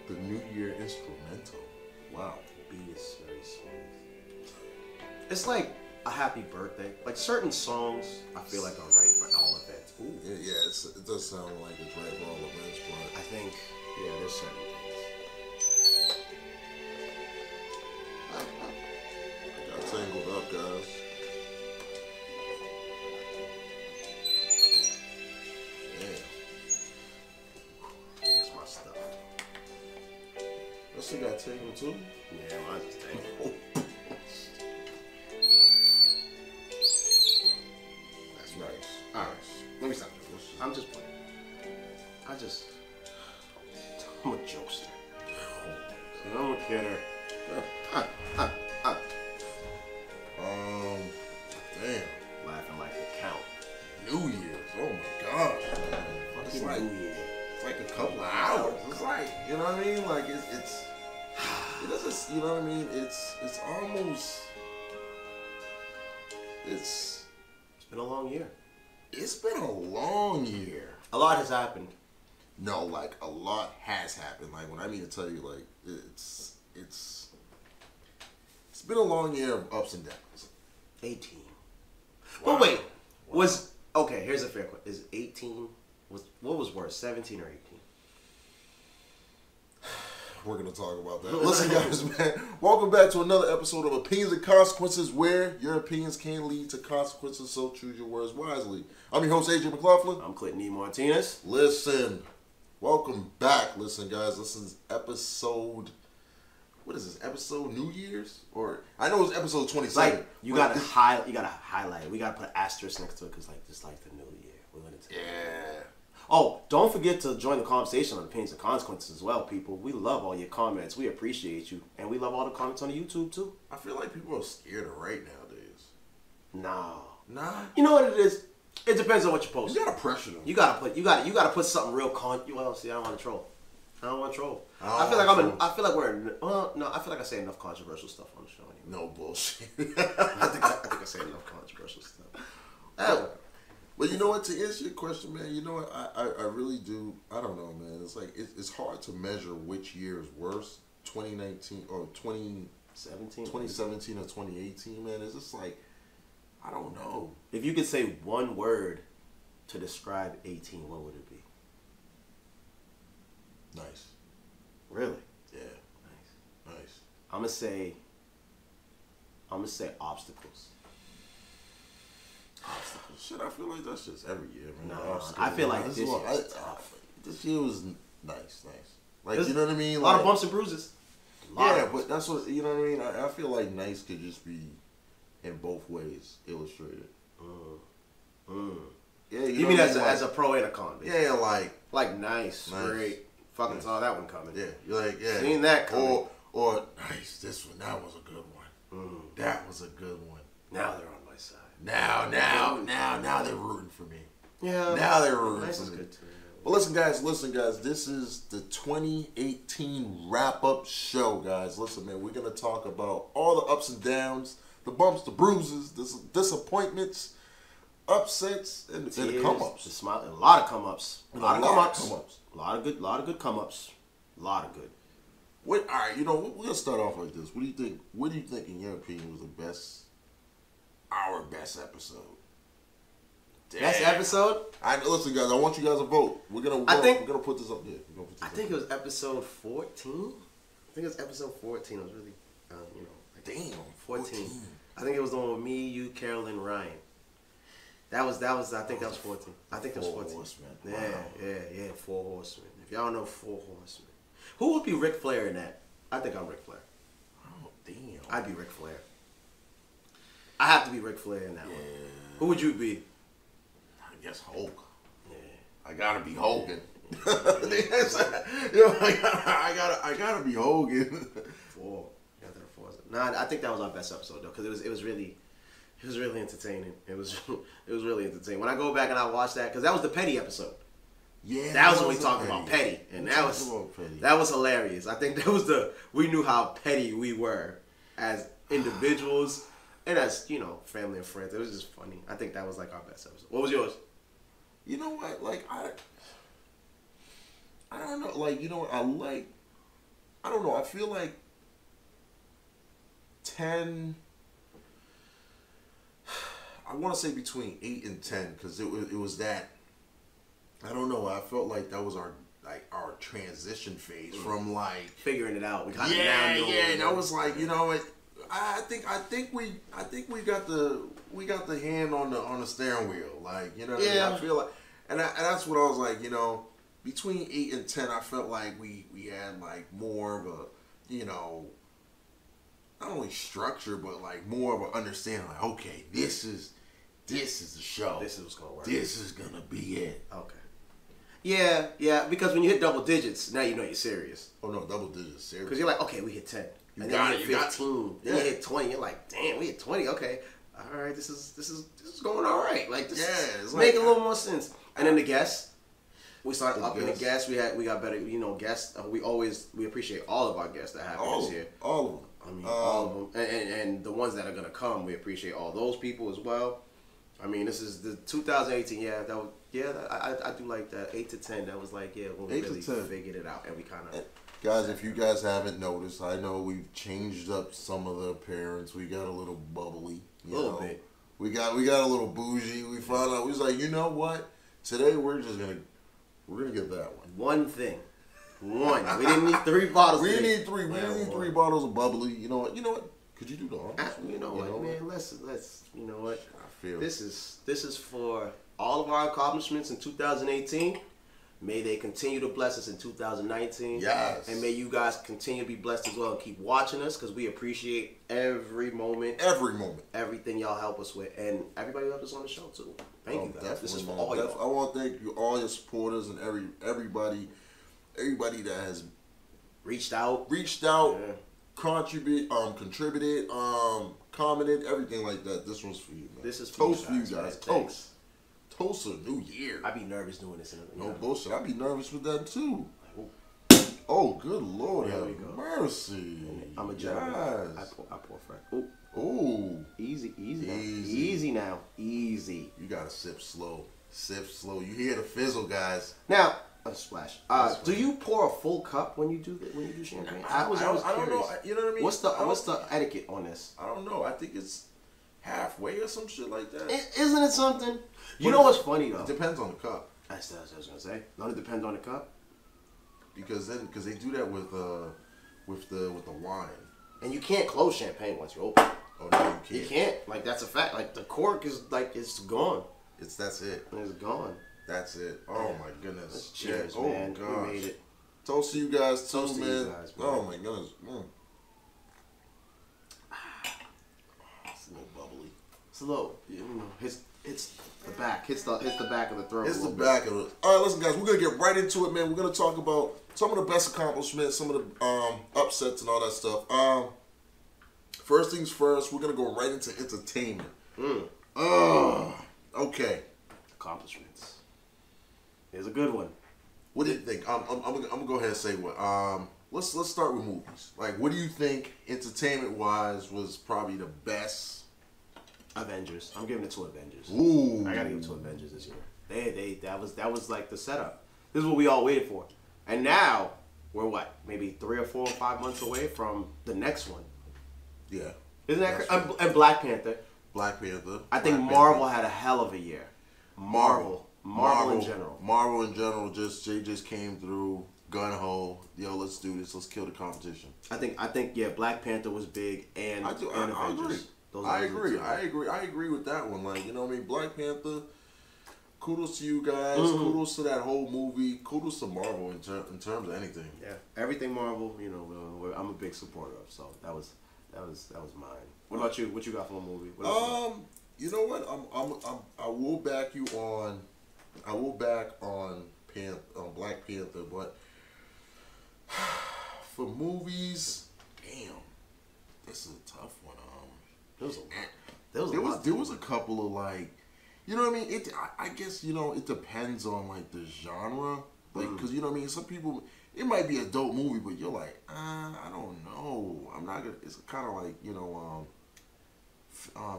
The New Year instrumental. Wow. The beat is very smooth. It's like a happy birthday. Like certain songs, I feel like are right for all events. Ooh. Yeah, it does sound like it's right for all events, but I think, yeah, there's certain things. I got tangled up, guys. Fix my stuff. That shit got tangled too? Yeah, mine's just tangled. That's nice. Alright, let me stop. I'm just playing. I'm a jokester. I'm a kidder. Damn. Laughing like a count. New Year's. Oh my gosh, man. It's like, New Year. it's like a couple of hours. It's like, you know what I mean? Like it doesn't, you know what I mean? It's almost, it's been a long year. It's been a long year. A lot has happened. No, like a lot has happened. Like when I mean to tell you, like it's been a long year of ups and downs. 18. Wow. But wait, was okay? Here's a fair question: is 18 what was worse, 17 or 18? We're gonna talk about that. Listen, guys, man. Welcome back to another episode of Opinions and Consequences, where your opinions can lead to consequences. So choose your words wisely. I'm your host, AJ McLaughlin. I'm Clinton E. Martinez. Listen, welcome back. Listen, guys, this is episode. What is this episode? New Year's, or I know it's episode 27. Like you gotta highlight it. We gotta put asterisk next to it because like this like the new year. We're gonna take Yeah. Oh, don't forget to join the conversation on Opinions and Consequences as well, people. We love all your comments. We appreciate you. And we love all the comments on the YouTube, too. I feel like people are scared of right nowadays. Nah. Nah. You know what it is? It depends on what you post. You gotta pressure them. You gotta put something real well, see, I don't want to troll. I feel like I say enough controversial stuff on the show anyway. No bullshit. I think I say enough controversial stuff. But you know what, to answer your question, man, you know what, I really do, I don't know, man. It's like, it's hard to measure which year is worse, 2019 or 2017 or 2018, man. It's just like, I don't know. If you could say one word to describe 18, what would it be? Nice. Really? Yeah. Nice. Nice. I'm gonna say obstacles. Shit, I feel like that's just every year, man. No, I feel like this year this year was nice. Like, you know what I mean? A lot of bumps and bruises. Yeah, but that's what, you know what I mean? I feel like nice could just be in both ways illustrated. Yeah, you mean as a pro and a con? Basically. Yeah, like nice, great. Fucking saw that one coming. Yeah, you're like, yeah. Seen that coming. Or nice, this one, that was a good one. That was a good one. Now they're on my side. Now they're rooting for me. Yeah. Now they're rooting nice for is me. Good too. But listen, guys, this is the 2018 wrap-up show, guys. Listen, man, we're going to talk about all the ups and downs, the bumps, the bruises, the disappointments, upsets, and the come-ups. A lot of come-ups. A lot of come-ups. A lot of good come-ups. A lot of good. All right, you know, we're going to start off like this. What do you think? What do you think, in your opinion, was our best episode? Damn. Best episode? Listen, guys, I want you guys to vote. We're gonna put this up there. I think it was episode 14. I think it was episode 14. It was really, damn, 14. I think it was the one with me, you, Carolyn, Ryan. That was. I think that was 14. I think that was 14. 4 Horsemen. Yeah. 4 Horsemen. If y'all know 4 Horsemen, who would be Ric Flair in that? I think I'm Ric Flair. Oh damn. I'd be Ric Flair. I have to be Ric Flair in that one. Who would you be? I guess Hulk. Yeah. I gotta be Hogan. I gotta be Hogan. 4. Nah, I think that was our best episode though, because it was really entertaining. It was really entertaining. When I go back and I watch that, because that was the Petty episode. Yeah, that was when we talked about Petty, and that was hilarious. I think we knew how petty we were as individuals and as family and friends. It was just funny. I think that was like our best episode. What was yours? You know what? Like I don't know. Like, you know what? I like I don't know. I feel like 10. I want to say between 8 and 10 because it was that. I don't know. I felt like that was our transition phase from like figuring it out. We kind of and I was like, you know, I think we got the hand on the steering wheel, like, you know. Yeah. I feel like, and that's what I was like, you know, between 8 and 10, I felt like we had like more of a, you know, not only structure but like more of an understanding. Like, okay, this is the show. This is what's gonna work. This is gonna be it. Okay. Yeah, because when you hit double digits, now you know you're serious. Oh no, double digits serious. Because you're like, okay, we hit 10. And then you hit 15. Then you hit 20. You're like, damn, we hit 20. Okay, all right, this is going all right. Like, this is making a little more sense. And then the guests, we started upping the guests. We got better, you know, guests. We appreciate all of our guests that have us here. All of them. I mean, all of them, and the ones that are gonna come, we appreciate all those people as well. I mean, this is the 2018. Yeah, that was. Yeah, I do like that. 8 to 10. That was like, yeah, when we really figured it out, and we kind of. Guys, if you guys haven't noticed, I know we've changed up some of the appearance. We got a little bubbly, a little bit. We got a little bougie. We found out. We was like, you know what? Today we're gonna get that one. One thing. One. We didn't need 3 bottles. We didn't need 3. We didn't need 3 bottles of bubbly. You know what? Could you do the honors? You know what, man? Let's. You know what? I feel this is for all of our accomplishments in 2018. May they continue to bless us in 2019. Yes. And may you guys continue to be blessed as well and keep watching us because we appreciate every moment. Every moment. Everything y'all help us with. And everybody who helped us on the show too. Thank you guys. This is for all y'all. I want to thank you, all your supporters and everybody that has reached out, contributed, commented, everything like that. This one's for you, man. This is for toast you guys. Toast. Toast to the new year. I be nervous doing this. No bullshit. I be nervous with that too. Oh, good Lord, have mercy. I'm a gentleman. I pour fresh. Ooh. Easy now. Easy. You gotta sip slow. Sip slow. You hear the fizzle, guys. Now, a splash. Do you pour a full cup when you do champagne? I was curious. I don't know. You know what I mean? What's the etiquette on this? I don't know. I think it's halfway or some shit like that. Isn't it something? You know what's funny though? It depends on the cup. That's what I was gonna say. Don't it depend on the cup? Because they do that with the wine. And you can't close champagne once you open it. Oh no, you can't. You can't. Like, that's a fact. Like, the cork is like, it's gone. That's it. It's gone. That's it. Oh my goodness. Cheers, yeah. man. Oh gosh. We made it. Toast to you guys too, Toast man. to you guys, man. Oh my goodness. It's a little bubbly. It's a little, you know, it's the back. Hits the back of the throat. It's the back of it. All right, listen, guys. We're gonna get right into it, man. We're gonna talk about some of the best accomplishments, some of the upsets, and all that stuff. First things first, we're gonna go right into entertainment. Okay. Accomplishments. Here's a good one. What do you think? I'm gonna go ahead and say what. Let's start with movies. Like, what do you think, entertainment wise, was probably the best? Avengers. I'm giving it to Avengers. Ooh. I gotta give it to Avengers this year. That was like the setup. This is what we all waited for. And now we're what? Maybe 3 or 4 or 5 months away from the next one. Yeah. Isn't that crazy? And Black Panther. Black Panther. I think Marvel had a hell of a year. Marvel in general. Marvel in general just came through gun ho. Yo, let's do this. Let's kill the competition. I think yeah, Black Panther was big and Avengers. I agree with that one. Like, you know what I mean? Black Panther. Kudos to you guys. Kudos to that whole movie. Kudos to Marvel in terms of anything. Yeah, everything Marvel. You know, I'm a big supporter of. So that was mine. What about you? What you got for a movie? You know what? I will back you on. I will back on Black Panther, but for movies, damn, this is a tough one. There was a couple of, like, you know what I mean? I guess, you know, it depends on, like, the genre, like, because, you know what I mean? Some people, it might be a dope movie, but you're like, I don't know. I'm not gonna. It's kind of like, you know,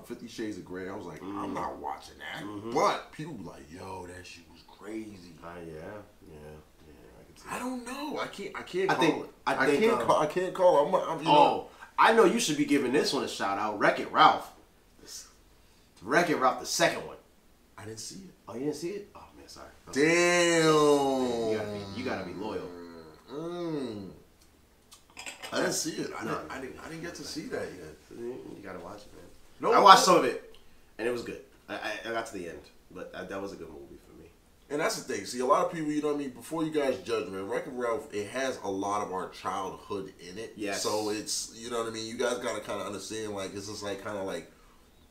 50 Shades of Grey. I was like, I'm not watching that. But people be like, yo, that shit was crazy. Yeah. I don't know. I can't call it. I can't call it. I'm, you know. I know you should be giving this one a shout out. Wreck-It Ralph. Wreck-It Ralph, the second one. I didn't see it. Oh, you didn't see it? Oh man, sorry. Damn. You gotta be loyal. I didn't see it. I didn't get to see that yet. You gotta watch it, man. No, I watched some of it, and it was good. I got to the end, but that was a good movie for me. And that's the thing. See, a lot of people, you know what I mean. Before you guys judge, man, Wreck-It Ralph, it has a lot of our childhood in it. Yes. So it's, you know what I mean. You guys gotta kind of understand, like, it's just like kind of like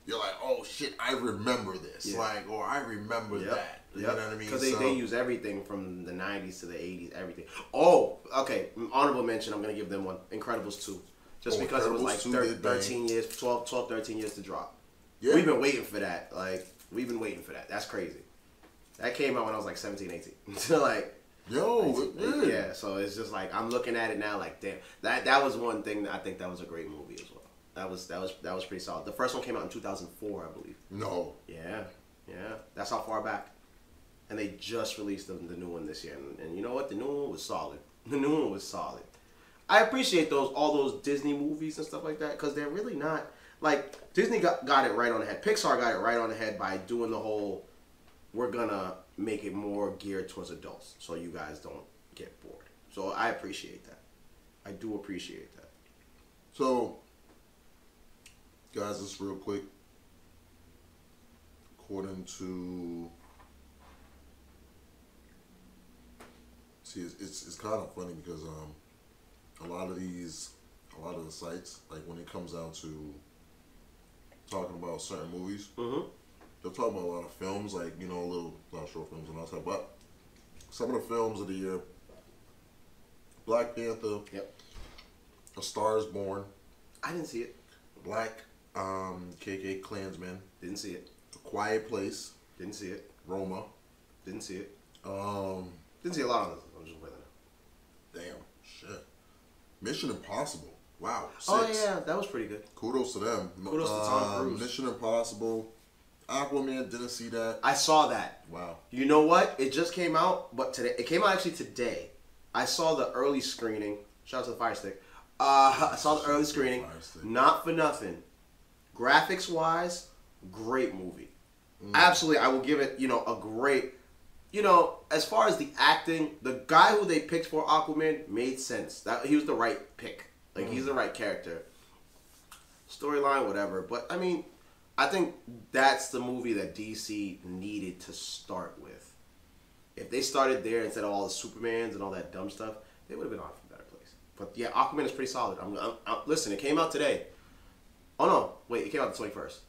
you're like, oh shit, I remember this, like, or I remember that. You know what I mean? Because they use everything from the 90s to the 80s, everything. Oh, okay. Honorable mention, I'm going to give them one. Incredibles 2. Just because it was like 13 years, 12, 13 years to drop. Yeah. We've been waiting for that. Like, we've been waiting for that. That's crazy. That came out when I was like 17, 18. So like, yeah, so it's just like, I'm looking at it now like, damn. That was one thing that I think that was a great movie as well. That was pretty solid. The first one came out in 2004, I believe. No. Yeah. That's how far back. And they just released the new one this year. And you know what? The new one was solid. The new one was solid. I appreciate all those Disney movies and stuff like that because they're really not... Like, Disney got it right on the head. Pixar got it right on the head by doing the whole, we're going to make it more geared towards adults so you guys don't get bored. So I appreciate that. I do appreciate that. So, guys, just real quick. According to... See, it's kind of funny because a lot of the sites, like when it comes down to talking about certain movies, they'll talk about a lot of films, like, you know, a lot of short films and all that. But some of the films of the year: Black Panther, A Star Is Born. I didn't see it. Black KK Klansman. Didn't see it. A Quiet Place. Didn't see it. Roma. Didn't see it. Didn't see a lot of them. I'm just waiting. Damn, shit. Mission Impossible. Wow. 6. Oh yeah, that was pretty good. Kudos to them. Kudos to Tom Cruise. Mission Impossible. Aquaman, didn't see that. I saw that. Wow. You know what? It just came out, but today. It came out actually today. I saw the early screening. Shout out to the Fire Stick. I saw the early screening. Not for nothing. Graphics wise, great movie. Absolutely, I will give it, you know, a great. You know, as far as the acting, the guy who they picked for Aquaman made sense. That he was the right pick. Like, he's the right character. Storyline, whatever. But, I mean, I think that's the movie that DC needed to start with. If they started there instead of all the Supermans and all that dumb stuff, they would have been on a better place. But, yeah, Aquaman is pretty solid. Listen, it came out today. Oh, no. Wait, it came out the 21st.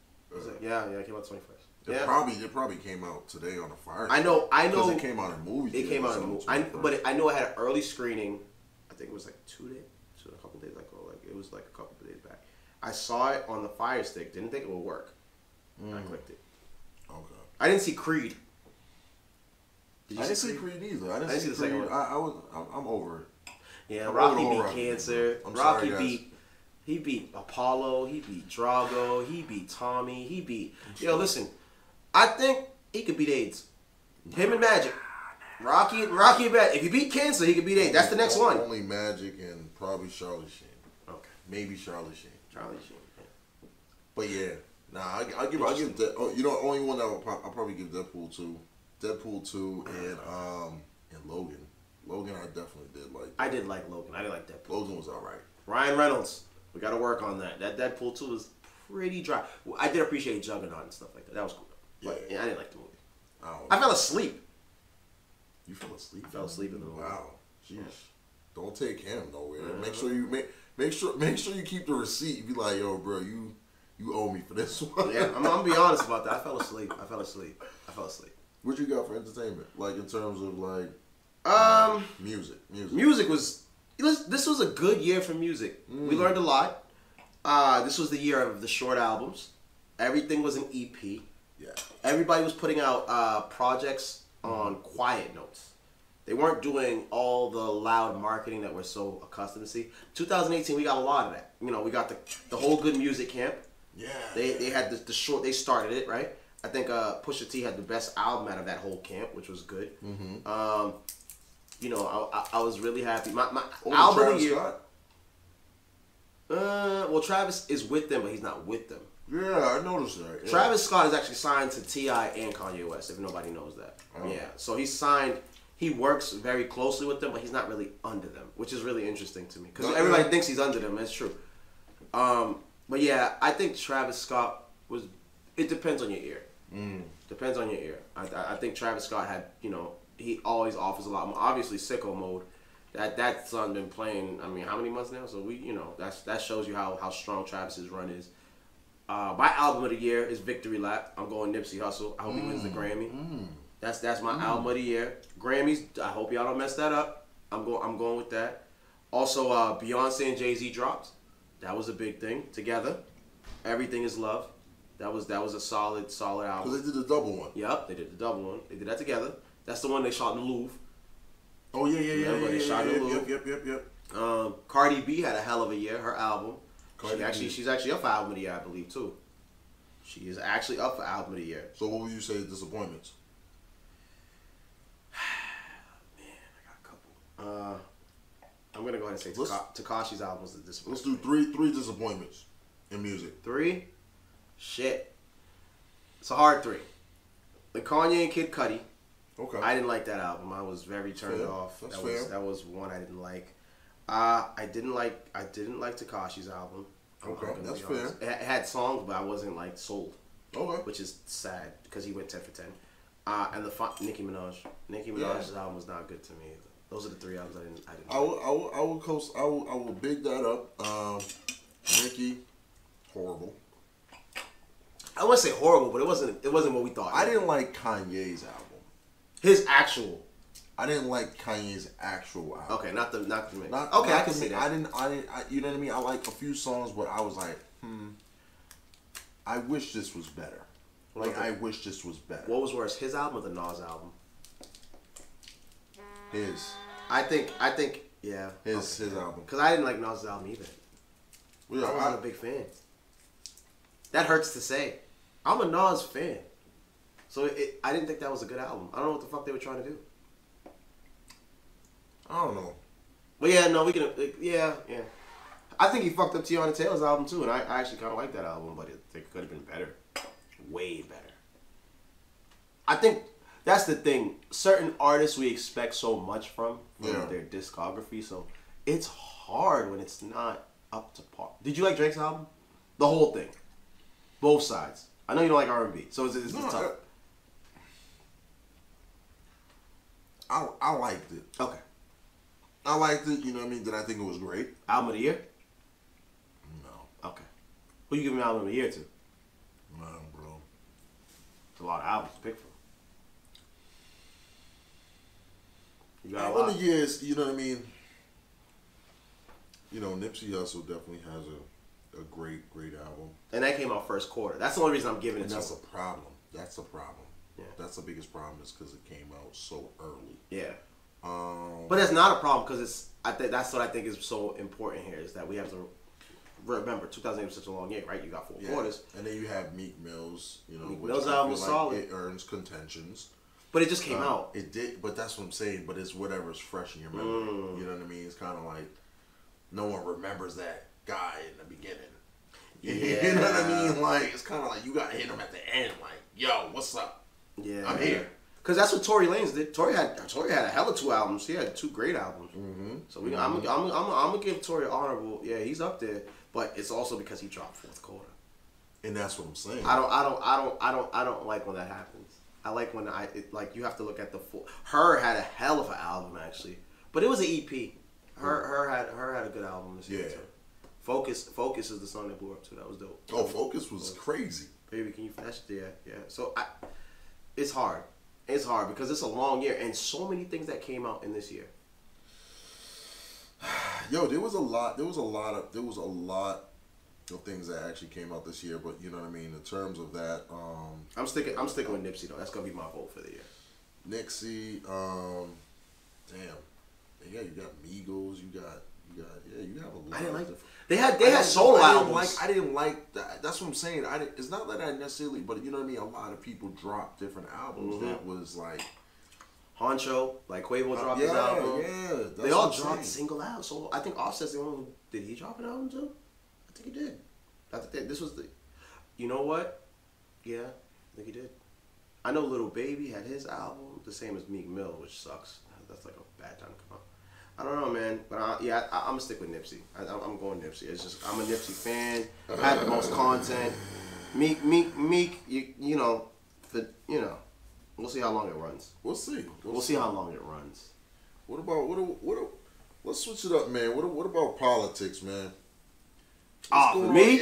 Yeah, it came out the 21st. It probably came out today on the Fire. I know. Because it came out in movies. It came out in movies. But I know it had an early screening. I think it was like 2 days, so a couple days it was like a couple of days back. I saw it on the Fire Stick. Didn't think it would work. I clicked it. Okay. I didn't see Creed. I didn't see Creed either. I didn't see the second one. I'm over it. Yeah, Rocky beat cancer. Rocky beat. He beat Apollo. He beat Drago. He beat Tommy. He beat. Yo, listen. I think he could beat AIDS. Him and Magic. Rocky and Magic. If he beat cancer, he could beat AIDS. That's the next one. Only Magic and probably Charlie Sheen. Okay. Maybe Charlie Sheen. Charlie Sheen. Yeah. But yeah. Nah, I'll give you know, only one that I'll probably give Deadpool 2. Deadpool 2 and Logan. Logan I definitely did like. I did like Logan. I didn't like Deadpool. Logan was alright. Ryan Reynolds. We got to work on that. That Deadpool 2 was pretty dry. I did appreciate Juggernaut and stuff like that. That was cool. But yeah, I didn't like the movie. I fell asleep. You fell asleep? I fell asleep in the movie. Wow. Jeez. Yeah. Don't take him nowhere. Make sure you keep the receipt. Be like, yo, bro, you owe me for this one. Yeah, I'm gonna be honest about that. I fell asleep. What you got for entertainment? Like in terms of like music. Music was. This was a good year for music. We learned a lot. This was the year of the short albums. Everything was an EP. Yeah. Everybody was putting out projects on quiet notes. They weren't doing all the loud marketing that we're so accustomed to see. 2018, we got a lot of that. You know, we got the whole Good Music camp. Yeah. They had the short. They started it, right? I think Pusha T had the best album out of that whole camp, which was good. you know, I was really happy. My Oh, album of Travis the year. Scott? Well, Travis is with them, but he's not with them. Yeah, I noticed that. Yeah. Travis Scott is actually signed to T.I. and Kanye West, if nobody knows that. Oh. Yeah, so he's signed. He works very closely with them, but he's not really under them, which is really interesting to me. Because everybody thinks he's under them. That's true. But yeah, I think Travis Scott was... It depends on your ear. Depends on your ear. I think Travis Scott had, you know, he always offers a lot more. Obviously, Sicko Mode, that song been playing, I mean, how many months now? So we, you know, that shows you how strong Travis's run is. My album of the year is Victory Lap. I'm going Nipsey Hussle. I hope he wins the Grammy. That's my album of the year. Grammys, I hope y'all don't mess that up. I'm going with that. Also, Beyonce and Jay-Z dropped. That was a big thing together. Everything Is Love. That was a solid album. Because they did the double one. Yep, they did the double one. They did that together. That's the one they shot in the Louvre. Oh yeah. They shot in the Louvre. Yep. Cardi B had a hell of a year. Her album. Cardi She's actually up for album of the year, I believe, too. She is actually up for album of the year. So what would you say disappointments? Man, I got a couple. I'm gonna go ahead and say Tekashi's album was a disappointment. Let's do three disappointments in music. 3? Shit. It's a hard 3. The Kanye and Kid Cudi. Okay. I didn't like that album. I was very turned off. That's fair. That was one I didn't like. I didn't like Tekashi's album. Okay, that's fair. It had songs, but I wasn't like sold. Okay. Which is sad because he went 10 for 10. And the Nicki Minaj's album was not good to me either. Those are the 3 albums I didn't. I will big that up. Nicki, horrible. I wouldn't say horrible, but it wasn't what we thought. I didn't like Kanye's album. His actual. I didn't like Kanye's actual album. Okay, not the mix. Not, okay, not I can see that. I didn't. You know what I mean? I like a few songs, but I was like, I wish this was better. I wish this was better. What was worse, his album or the Nas album? His. I think, yeah. His album. Because I didn't like Nas' album either. Yeah, I wasn't a big fan. That hurts to say. I'm a Nas fan. So I didn't think that was a good album. I don't know what the fuck they were trying to do. I don't know. But yeah, no, we can, yeah. I think he fucked up Tiana Taylor's album too, and I actually kind of like that album, but it could have been better. Way better. I think that's the thing. Certain artists we expect so much from their discography, so it's hard when it's not up to par. Did you like Drake's album? The whole thing. Both sides. I know you don't like R&B, so it's tough. I liked it. Okay. I liked it, you know what I mean? Did I think it was great? Album of the year? No. Okay. Who you giving album of the year to? No, bro. It's a lot of albums to pick from. You got a One lot. of the years, you know what I mean? You know, Nipsey Hussle definitely has a great album. And that came out first quarter. That's the only reason I'm giving it to him. That's a problem. That's a problem. Yeah. That's the biggest problem is because it came out so early. Yeah. But it's not a problem because that's what I think is so important here is that we have to remember 2008 was such a long year, right? You got 4 quarters. And then you have Meek Mill's, you know, Meek which Mill's I album feel was like solid. it earns contentions. But it just came out. It did, but that's what I'm saying. But it's whatever's fresh in your memory. You know what I mean? It's kind of like no one remembers that guy in the beginning. Yeah. You know what I mean? Like it's kind of like you got to hit him at the end. Like, yo, what's up? Yeah, I'm here. Because that's what Tory Lanez did. Tory had a hell of 2 albums. He had 2 great albums. So I'm gonna give Tory an honorable. Yeah, he's up there. But it's also because he dropped 4th quarter. And that's what I'm saying. I don't like when that happens. I like when you have to look at the full. Her had a hell of an album actually, but it was an EP. Her had a good album this year too. Focus is the song that blew up too. That was dope. Oh, Focus was crazy. Baby, can you flash it? Yeah. So it's hard. It's hard because it's a long year and so many things that came out in this year. Yo, there was a lot of things that actually came out this year, but you know what I mean. In terms of that, I'm sticking with Nipsey though. That's gonna be my vote for the year. Nipsey, damn, yeah, you got Migos, you have a lot. I didn't like different. They had solo albums. I didn't like that. That's what I'm saying. It's not that I necessarily, but you know what I mean. A lot of people dropped different albums that was like, Honcho, like Quavo dropped his album. Yeah, they all dropped single out. So I think Offset's the only one. Did he drop an album too? I think he did. I think this was the. You know what? Yeah, I think he did. I know Lil Baby had his album, the same as Meek Mill, which sucks. That's like a bad time to come out. I don't know, man, but I'm gonna stick with Nipsey. I'm going Nipsey. It's just I'm a Nipsey fan. Had the most content. Meek, you know, we'll see how long it runs. We'll see. We'll see how long it runs. What about let's switch it up, man. What about politics, man? For me,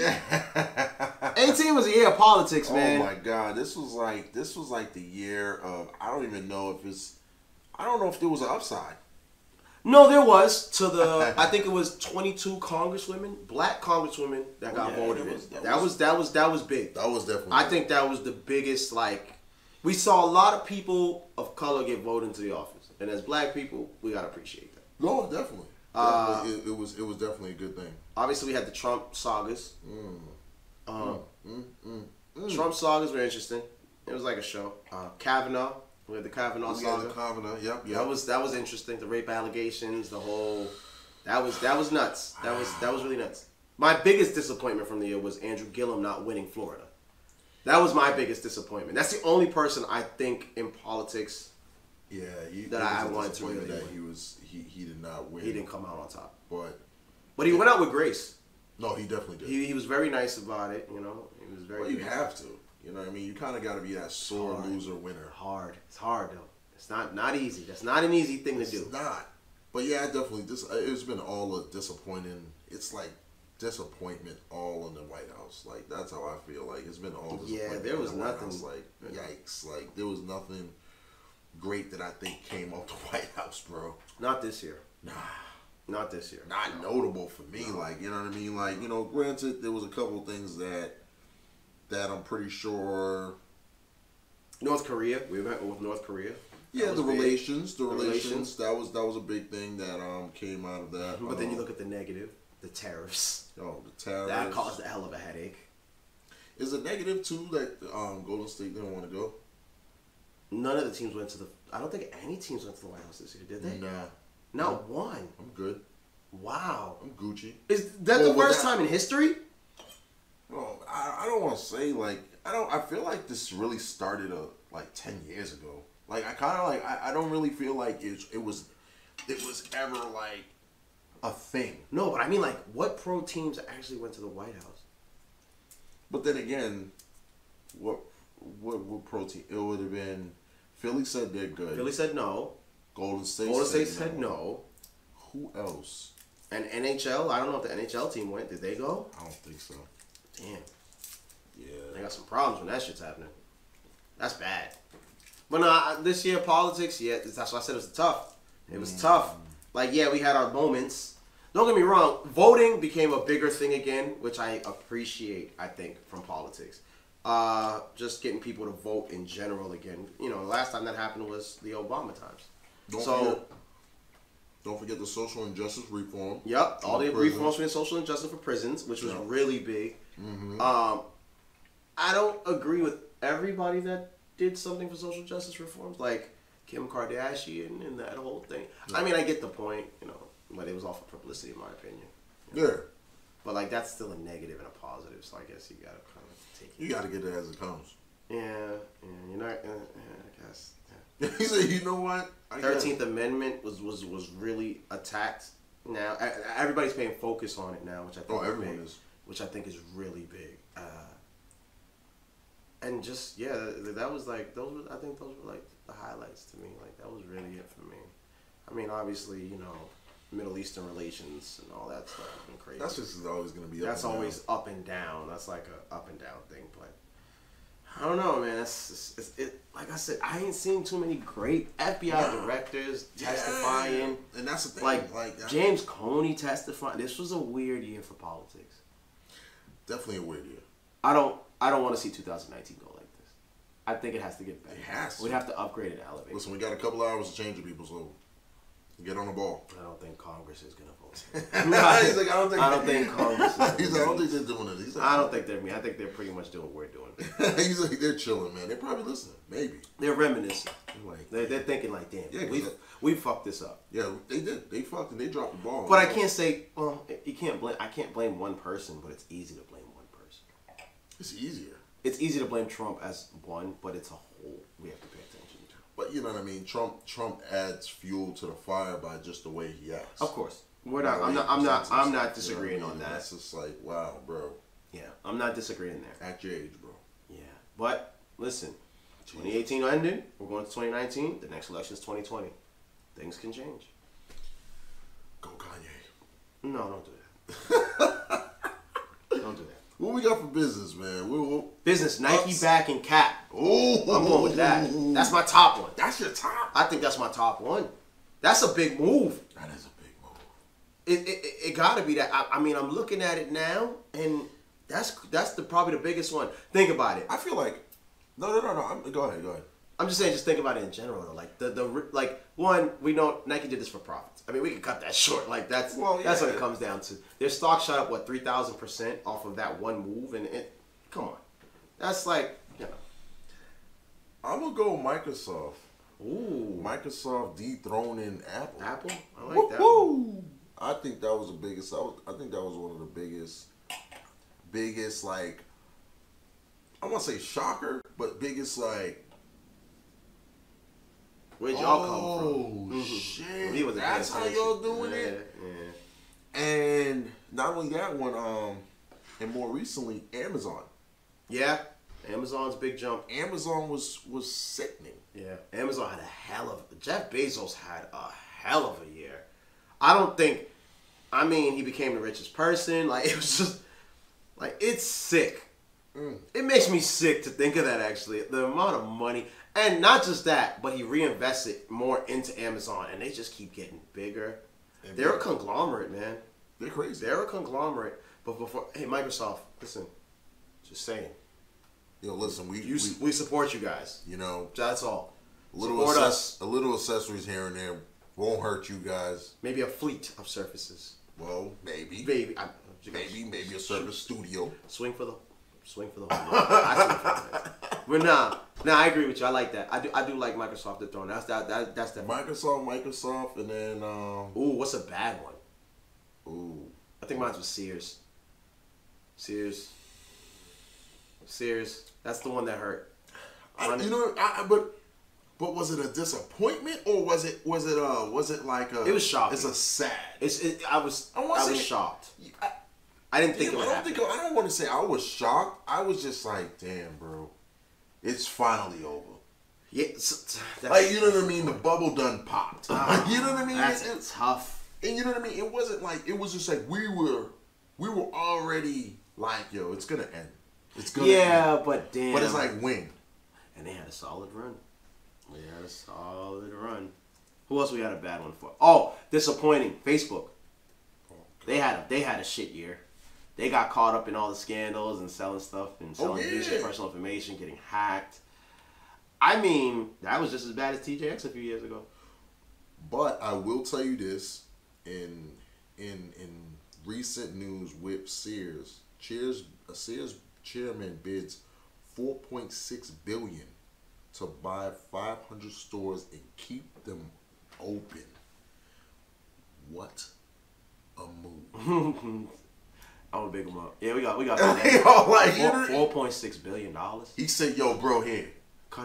18 was a year of politics, man. Oh my God, this was like the year of I don't know if there was an upside. No, there was I think it was 22 congresswomen, black congresswomen that got voted in. That was big. That was definitely. I think that was the biggest. Like, we saw a lot of people of color get voted into the office, and as black people, we gotta appreciate that. No, definitely. It was definitely a good thing. Obviously, we had the Trump sagas. Trump sagas were interesting. It was like a show. Kavanaugh. We had the Kavanaugh saga. Yep. That was interesting. The rape allegations, the whole. That was nuts. That was really nuts. My biggest disappointment from the year was Andrew Gillum not winning Florida. That was my biggest disappointment. That's the only person I think in politics. Yeah, that I wanted to really that he did not win. He didn't come out on top. But he went out with grace. No, he definitely did. He was very nice about it. You know, he was very. Well, you have to. You know what I mean? You kind of got to be that sore loser winner. It's hard though. It's not easy. That's not an easy thing to do. It's not. But yeah, definitely. It's been all a disappointing. It's like disappointment all in the White House. Like that's how I feel. Like it's been all disappointment. Yeah, there was nothing. Like yikes. Like there was nothing great that I think came off the White House, bro. Not this year. Nah. Not this year. Not notable for me. No. Like, you know what I mean? Like, you know, granted, there was a couple of things that I'm pretty sure. North Korea. We went with North Korea. Yeah, the relations. That was a big thing that came out of that. But then you look at the negative, the tariffs. Oh, the tariffs. That caused a hell of a headache. Is it negative too that Golden State didn't want to go? None of the teams went to the. I don't think any teams went to the White House this year, did they? Nah. Not one. I'm good. Wow. I'm Gucci. Is that the first time in history? Well, I don't want to say like I feel like this really started like 10 years ago. Like I kind of like I don't really feel like it was ever like a thing. No, but I mean like what pro teams actually went to the White House? But then again, what pro team? It would have been Philly said they're good. Philly said no. Golden State said no. Who else? And NHL, I don't know if the NHL team went. Did they go? I don't think so. Damn. Yeah. They got some problems when that shit's happening. That's bad. But no, this year politics, yeah, that's why I said it was tough. It was tough. Like, yeah, we had our moments. Don't get me wrong. Voting became a bigger thing again, which I appreciate, I think, from politics. Just getting people to vote in general again. You know, the last time that happened was the Obama times. Don't forget the social injustice reform. Yep, all the reforms for social injustice for prisons, which was really big. Mm-hmm. I don't agree with everybody that did something for social justice reforms, like Kim Kardashian and that whole thing. Yeah. I mean, I get the point, you know, but it was all for publicity, in my opinion. Yeah. But like, that's still a negative and a positive, so I guess you gotta kind of take it. You gotta get it as it comes. Yeah, you're not. I guess. Yeah. He said, "You know what? 13th Amendment was really attacked. Now everybody's paying focus on it now, which I think everyone is, which I think is really big. And just that was like I think those were like the highlights to me. Like that was really it for me. I mean, obviously, you know, Middle Eastern relations and all that stuff has been crazy. That's just always going to be. That's always up and down. That's like a up and down thing, but. I don't know, man. It's like I said, I ain't seen too many great FBI directors testifying. And that's the thing. Like James Comey testifying. This was a weird year for politics. Definitely a weird year. I don't want to see 2019 go like this. I think it has to get better. It has to. We'd have to upgrade and elevate. Listen, we got a couple hours to change the people, so you Get on the ball. I don't think Congress is gonna vote. He's like, I don't think Congress is gonna He's like, I don't think they're doing it. He's like, I don't think they're me. I think they're pretty much doing what we're doing. He's like, they're chilling, man. They're probably listening. Maybe. They're reminiscing. Like they're thinking like, damn, yeah, we fucked this up. Yeah, they did. They fucked and they dropped the ball. But I can't say, well, you can't blame. I can't blame one person, but it's easy to blame one person. It's easier. It's easy to blame Trump as one, but it's a whole we have to pay attention to. But you know what I mean. Trump adds fuel to the fire by just the way he acts. Of course, we're not. I'm not disagreeing on that. That's just like, wow, bro. Yeah, I'm not disagreeing there. At your age, bro. Yeah, but listen, 2018 ended. We're going to 2019. The next election is 2020. Things can change. Go Kanye. No, don't do that. Don't do that. What we got for business, man? Business, Nike back and Cap. Oh, I'm going with that. That's my top one. That's your top? I think that's my top one. That's a big move. That is a big move. It got to be that. I mean, I'm looking at it now, and that's probably the biggest one. Think about it. I feel like no. Go ahead. I'm just saying, just think about it in general. Though. Like like one, we know Nike did this for profits. I mean, we can cut that short. Like that's what it comes down to. Their stock shot up 3,000% off of that one move, and come on, that's like I'm gonna go Microsoft. Ooh, Microsoft dethroning Apple. Apple, I like that. One. I think that was the biggest. I think that was one of the biggest like. I want to say shocker, but biggest like. Where'd y'all come from? Oh shit! That's how y'all doing it. Yeah. And not only that one, and more recently, Amazon. Yeah, Amazon's big jump. Amazon was sickening. Yeah, Amazon had a hell of. Jeff Bezos had a hell of a year. I don't think. I mean, he became the richest person. Like it was just, like it's sick. It makes me sick to think of that, actually. The amount of money. And not just that, but he reinvested more into Amazon, and they just keep getting bigger. They're a conglomerate, man. They're crazy. They're a conglomerate. But before, hey, Microsoft, listen, just saying. Yo, listen, we support you guys. You know, that's all. Support us. A little accessories here and there won't hurt you guys. Maybe a fleet of surfaces. Well, maybe. Maybe a surface studio. Swing for the whole. But nah, I agree with you. I like that. I do like Microsoft the throne. That's the Microsoft, and then ooh, what's a bad one? Ooh, I think mine was Sears. Sears. That's the one that hurt. But was it a disappointment or was it like a? It was shocking. It's a sad. I was shocked. I didn't think it would happen. I don't want to say I was shocked. I was just like, damn, bro, it's finally over. Yeah, like you know what I mean. The bubble done popped. You know what I mean. It's tough. And you know what I mean. It wasn't like it was just like we were already like, yo, it's gonna end. It's gonna end. But damn. But it's like when. And they had a solid run. Who else we had a bad one for? Oh, disappointing. Facebook. They had a shit year. They got caught up in all the scandals and selling stuff and selling personal information, getting hacked. I mean, that was just as bad as TJX a few years ago. But I will tell you this: in recent news with Sears, Sears chairman bids $4.6 billion to buy 500 stores and keep them open. What a move! I'm gonna big him up. Yeah, we got $4.6 billion. He said, "Yo, bro, here,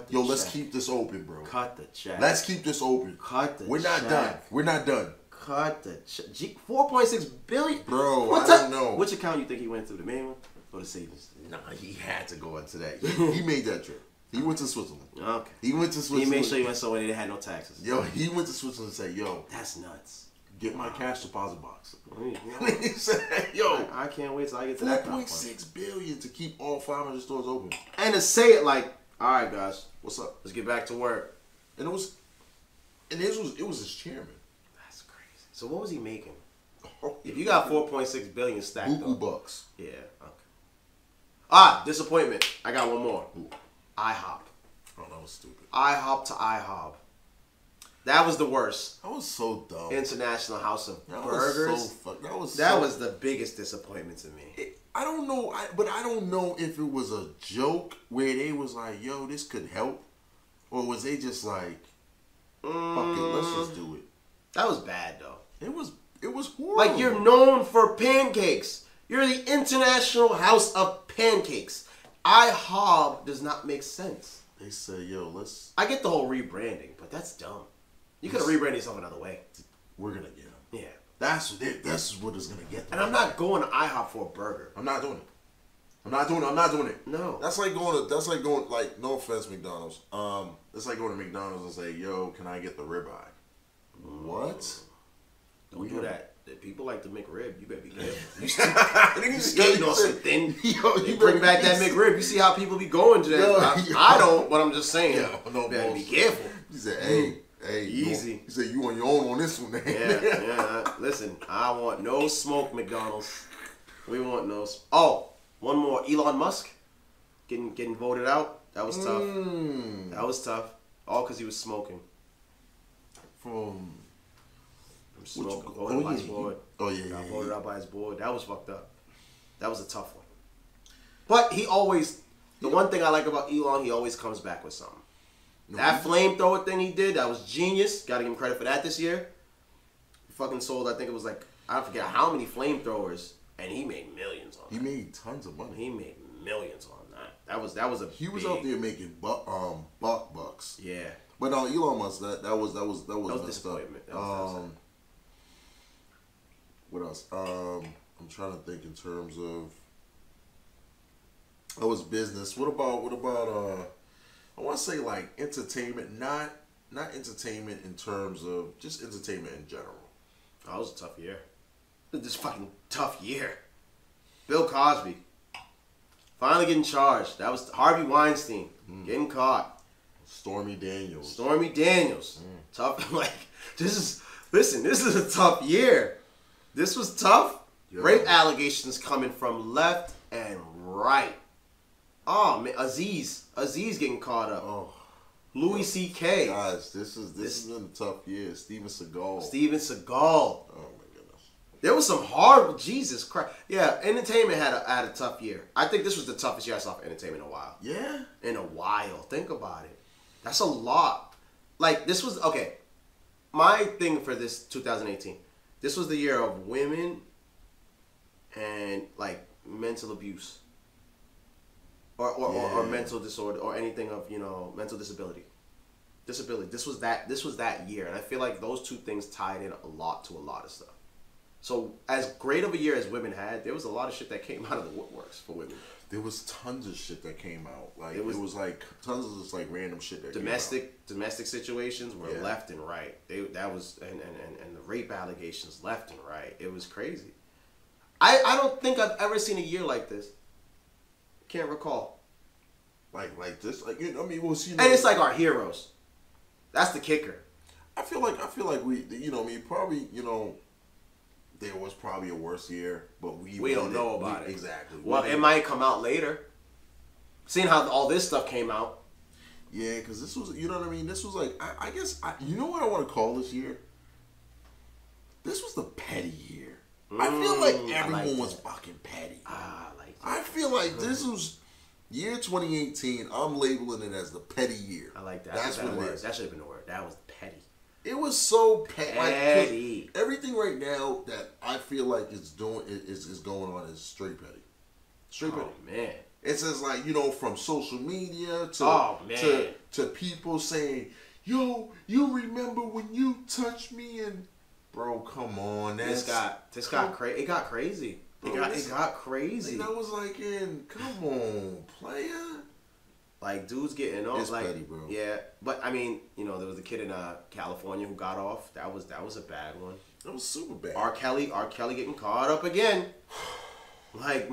Yo, let's keep this open, bro. Cut the check. Let's keep this open. We're not done. We're not done. Cut the check. $4.6 billion, bro. I don't know. Which account you think he went to? The main one or the savings? Nah, he had to go into that. He made that trip. He went to Switzerland. Okay. He went to Switzerland. He made sure he went somewhere they had no taxes. Yo, he went to Switzerland and said, "Yo, that's nuts. Get my cash deposit box." He said, "Yo, I can't wait till I get to that." $4.6 billion to keep all 500 stores open, and to say it like, "All right, guys, what's up? Let's get back to work." And it was his chairman. That's crazy. So what was he making? If you got $4.6 billion stacked up, bucks. Yeah. Okay. Disappointment. I got one more. IHOP. Oh, that was stupid. IHOP to IHOP. That was the worst. That was so dumb. International House of that Burgers. That was the biggest disappointment to me. I don't know, but I don't know if it was a joke where they was like, "Yo, this could help," or was they just like, "Fuck it, let's just do it." That was bad though. It was horrible. Like, you're known for pancakes. You're the International House of Pancakes. IHOB does not make sense. They say, "Yo, let's." I get the whole rebranding, but that's dumb. You could have rebranded yourself another way. We're gonna get them. Yeah. That's what it's gonna get them. And I'm not going to IHOP for a burger. I'm not doing it. I'm not doing it. No. That's like going, like, no offense, McDonald's. It's like going to McDonald's and say, "Yo, can I get the ribeye?" What? Don't do that. If people like the McRib, you better be careful. You skating on something. You bring back that McRib. You see how people be going to that. I don't, but I'm just saying. No, better be careful. He said, hey, easy. He said, "You on your own on this one, man." Yeah. Listen, I want no smoke, McDonald's. We want no. Oh, one more. Elon Musk getting voted out. That was tough. That was tough. All because he was smoking. From smoking. Voted by his board. Got voted out by his board. That was fucked up. That was a tough one. But he always. The one thing I like about Elon, he always comes back with something. That flamethrower thing he did, that was genius. Got to give him credit for that this year. He fucking sold, I think it was like, I forget how many flamethrowers, and he made millions on that. He made tons of money. He made millions on that. That was a He was out there making bucks. Yeah. But no, Elon Musk, that was disappointment. What else? I'm trying to think in terms of. That was business. What about I want to say like entertainment, not entertainment in terms of just entertainment in general. Oh, it was a tough year. This fucking tough year. Bill Cosby finally getting charged. That was Harvey Weinstein getting caught. Stormy Daniels. Tough. Like, this is a tough year. This was tough. Yo. Rape allegations coming from left and right. Oh man, Aziz getting caught up. Oh, Louis C.K. Guys, this has been a tough year. Steven Seagal. Oh my goodness. There was some hard. Jesus Christ. Yeah, entertainment had a tough year. I think this was the toughest year I saw for entertainment in a while. Yeah. In a while. Think about it. That's a lot. Like, this was okay. My thing for this 2018. This was the year of women and like mental abuse. Or mental disorder or anything of, mental disability. This was that year, and I feel like those two things tied in a lot to a lot of stuff. So as great of a year as women had, there was a lot of shit that came out of the woodworks for women. There was tons of shit that came out. Like it was like tons of just like random shit that domestic situations were left and right. That was and the rape allegations left and right. It was crazy. I don't think I've ever seen a year like this. Can't recall. Like this, like I mean, we'll see. And it's like our heroes. That's the kicker. I feel like we, probably, there was probably a worse year, but we don't know about it. Exactly. Well, it might come out later. Seeing how all this stuff came out. Yeah, because this was, what I mean. This was like, I guess, you know what I want to call this year? This was the petty year. I feel like everyone was fucking petty. I like that. I feel like this was year 2018. I'm labeling it as the petty year. I like that. That's what it is. That should have been the word. That was petty. It was so petty. Like, everything right now that I feel like is going on is straight petty. Straight petty. Oh man. It's just like, from social media to people saying, "Yo, you remember when you touched me?" And bro, come on. This got crazy. It got crazy. It got crazy. That was like, come on, player. Like, dudes getting off. It's petty, bro. Yeah, but I mean, there was a kid in California who got off. That was a bad one. That was super bad. R. Kelly getting caught up again. Like,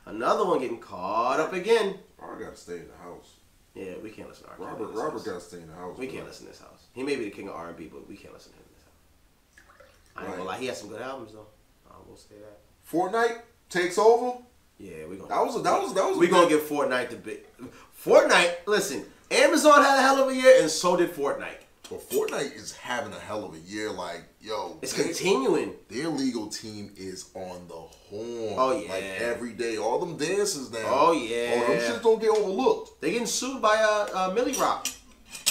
another one getting caught up again. R gotta stay in the house. Yeah, we can't listen to R. Kelly. Robert gotta stay in the house. We can't listen to this house. He may be the king of R&B, but we can't listen to him in this house. I ain't gonna lie, he has some good albums though. I will say that. Fortnite takes over. Yeah, we gonna. That was. We gonna give Fortnite the big. Fortnite. Listen, Amazon had a hell of a year, and so did Fortnite. But Fortnite is having a hell of a year. Like, yo, it's continuing. Their legal team is on the horn. Oh yeah, like every day, all them dances now. Oh yeah, them shits don't get overlooked. They getting sued by Millie Rock.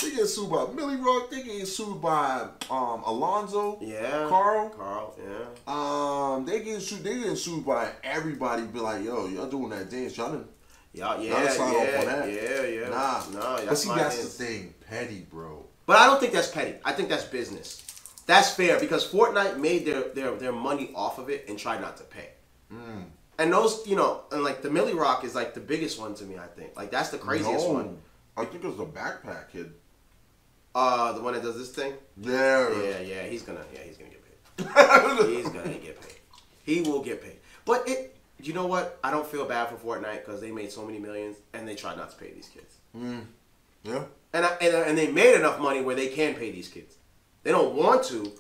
They getting sued by Millie Rock. They getting sued by Alonzo. Yeah, Carl. Yeah. They getting sued by everybody. Be like, yo, y'all doing that dance, y'all didn't. Y'all sign off on that. Yeah. Nah. But see, that's the thing, petty, bro. But I don't think that's petty. I think that's business. That's fair because Fortnite made their money off of it and tried not to pay. And those, and like the Millie Rock is like the biggest one to me. I think like that's the craziest one. I think it was the backpack kid. The one that does this thing. Yeah. He's gonna get paid. He's gonna get paid. He will get paid. But you know what? I don't feel bad for Fortnite because they made so many millions and they tried not to pay these kids. Yeah. And they made enough money where they can pay these kids. They don't want to,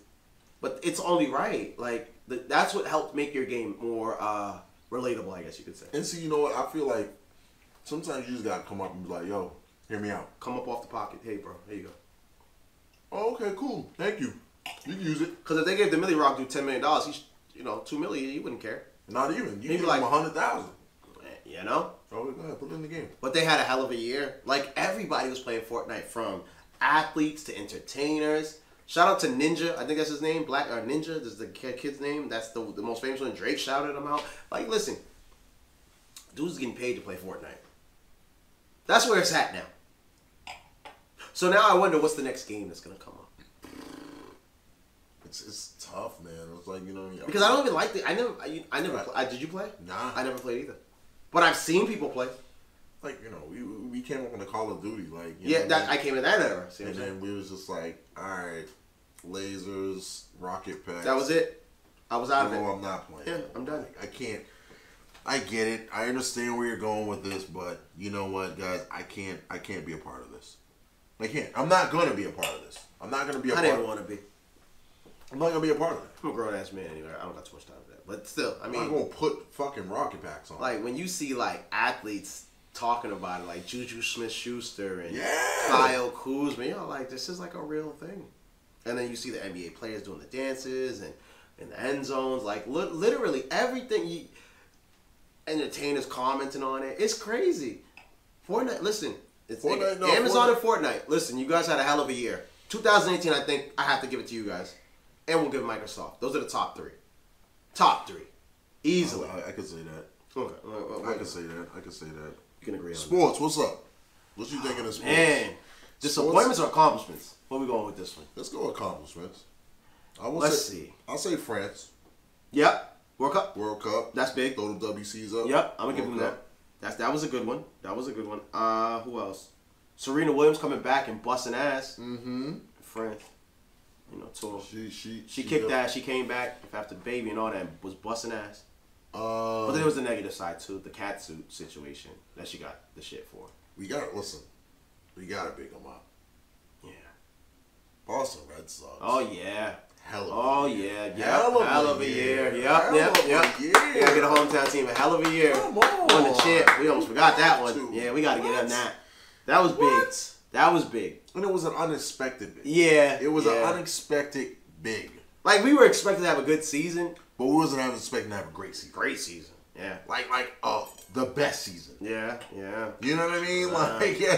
but it's only right. Like that's what helped make your game more relatable, I guess you could say. And see, you know what? I feel like sometimes you just gotta come up and be like, "Yo, hear me out." Come up off the pocket. Hey, bro, here you go. Oh, okay, cool. Thank you. You can use it. Because if they gave the Millie Rock dude $10 million, he's $2 million, he wouldn't care. Not even. You give like him 100,000. Oh, go ahead, put it in the game. But they had a hell of a year. Like everybody was playing Fortnite, from athletes to entertainers. Shout out to Ninja. I think that's his name. Black or Ninja. This is the kid's name. That's the most famous one. Drake shouted him out. Like, listen, dude's getting paid to play Fortnite. That's where it's at now. So now I wonder what's the next game that's gonna come up. It's tough, man. It's like because I don't even like the. I never. Did you play? Nah, I never played either. But I've seen people play. Like we came up on the Call of Duty, like I came in that era. And then we was just like, all right, lasers, rocket packs. That was it. I was out of it. I'm not playing. Yeah, I'm done. I can't. I get it. I understand where you're going with this, but you know what, guys? I can't be a part of this. I can't. I'm not gonna be a part of this. I'm not gonna be a part. I didn't want to be. I'm not gonna be a part of it. I'm a grown ass man anyway. I don't got too much time for that. But still, I mean, I'm not gonna put fucking rocket packs on. Like when you see like athletes talking about it, like Juju Smith-Schuster and Kyle Kuzma, like this is like a real thing. And then you see the NBA players doing the dances and in the end zones, like literally everything. Entertainers commenting on it. It's crazy. Fortnite, listen. It's Amazon and Fortnite. Listen, you guys had a hell of a year. 2018, I think I have to give it to you guys. And we'll give Microsoft. Those are the top three. Top three. Easily. I could say that. Okay. I can say that. You can agree on sports, that. What's up? What you thinking of sports? Man. Disappointments or accomplishments? Where we going with this one? Let's go accomplishments. Let's see. I'll say France. Yep. World Cup. That's big. Throw the WCs up. Yep. I'm going to give them that. That was a good one. Who else? Serena Williams coming back and busting ass. Mm-hmm. France. Tour. She kicked ass. She came back after the baby and all that and was busting ass. But then there was the negative side too, the cat suit situation that she got the shit for. We gotta big them up. Yeah. Boston Red Sox. Oh yeah. Hell of a year. Yep. Gotta get a hometown team a hell of a year. Come on. Won the champ. We almost forgot that one. Yeah, we gotta get them that. That was big. That was big. And it was an unexpected big. Yeah. It was an unexpected big. Like we were expecting to have a good season. But we wasn't expecting to have a great season. Great season. Yeah. Like the best season. Yeah. You know what I mean?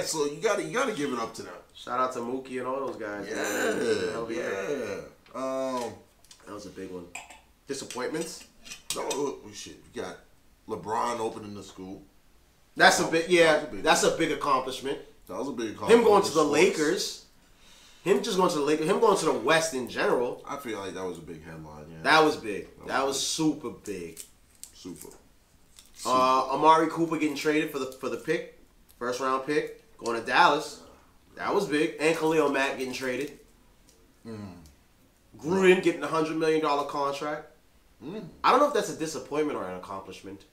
So you gotta give it up to them. Shout out to Mookie and all those guys. Yeah. That was a big one. Disappointments? No, shit. We got LeBron opening the school. That's a big accomplishment. That was a big accomplishment. Him going to the Lakers. Him just going to the Lakers. Him going to the West in general. I feel like that was a big headline. Yeah. That was big. That was super big. Super. Amari Cooper getting traded for the pick, first round pick, going to Dallas. That was big. And Khalil Mack getting traded. Gruden getting a $100 million contract. I don't know if that's a disappointment or an accomplishment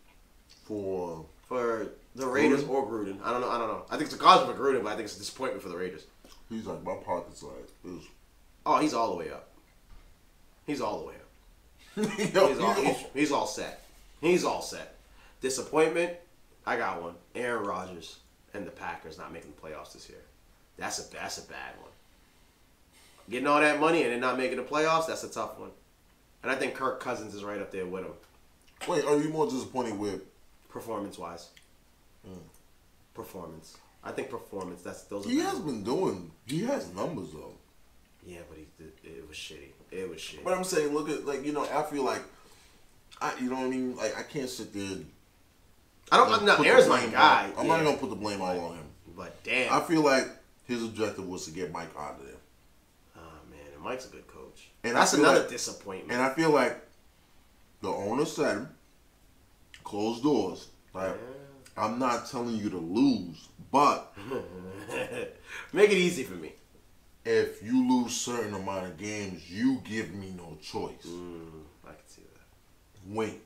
for the Raiders or Gruden. I don't know. I think it's a accomplishment for Gruden, but I think it's a disappointment for the Raiders. He's like, my pocket's like this. Oh, he's all the way up. He's all the way up. He's all set. He's all set. Disappointment, I got one. Aaron Rodgers and the Packers not making the playoffs this year. That's a bad one. Getting all that money and then not making the playoffs, that's a tough one. And I think Kirk Cousins is right up there with him. Wait, are you more disappointed with performance-wise? Performance. I think performance. Those. He has been doing. He has numbers though. Yeah, but it was shitty. It was shitty. But I'm saying, look at I feel like, you know what I mean? Like I can't sit there. I'm not. Aaron's my guy. I'm not gonna put the blame all on him. But damn, I feel like his objective was to get Mike out of there. Oh man, and Mike's a good coach. And that's another disappointment. And I feel like the owner said him, closed doors. Like I'm not telling you to lose, but make it easy for me. If you lose certain amount of games, you give me no choice. I can see that. Wink.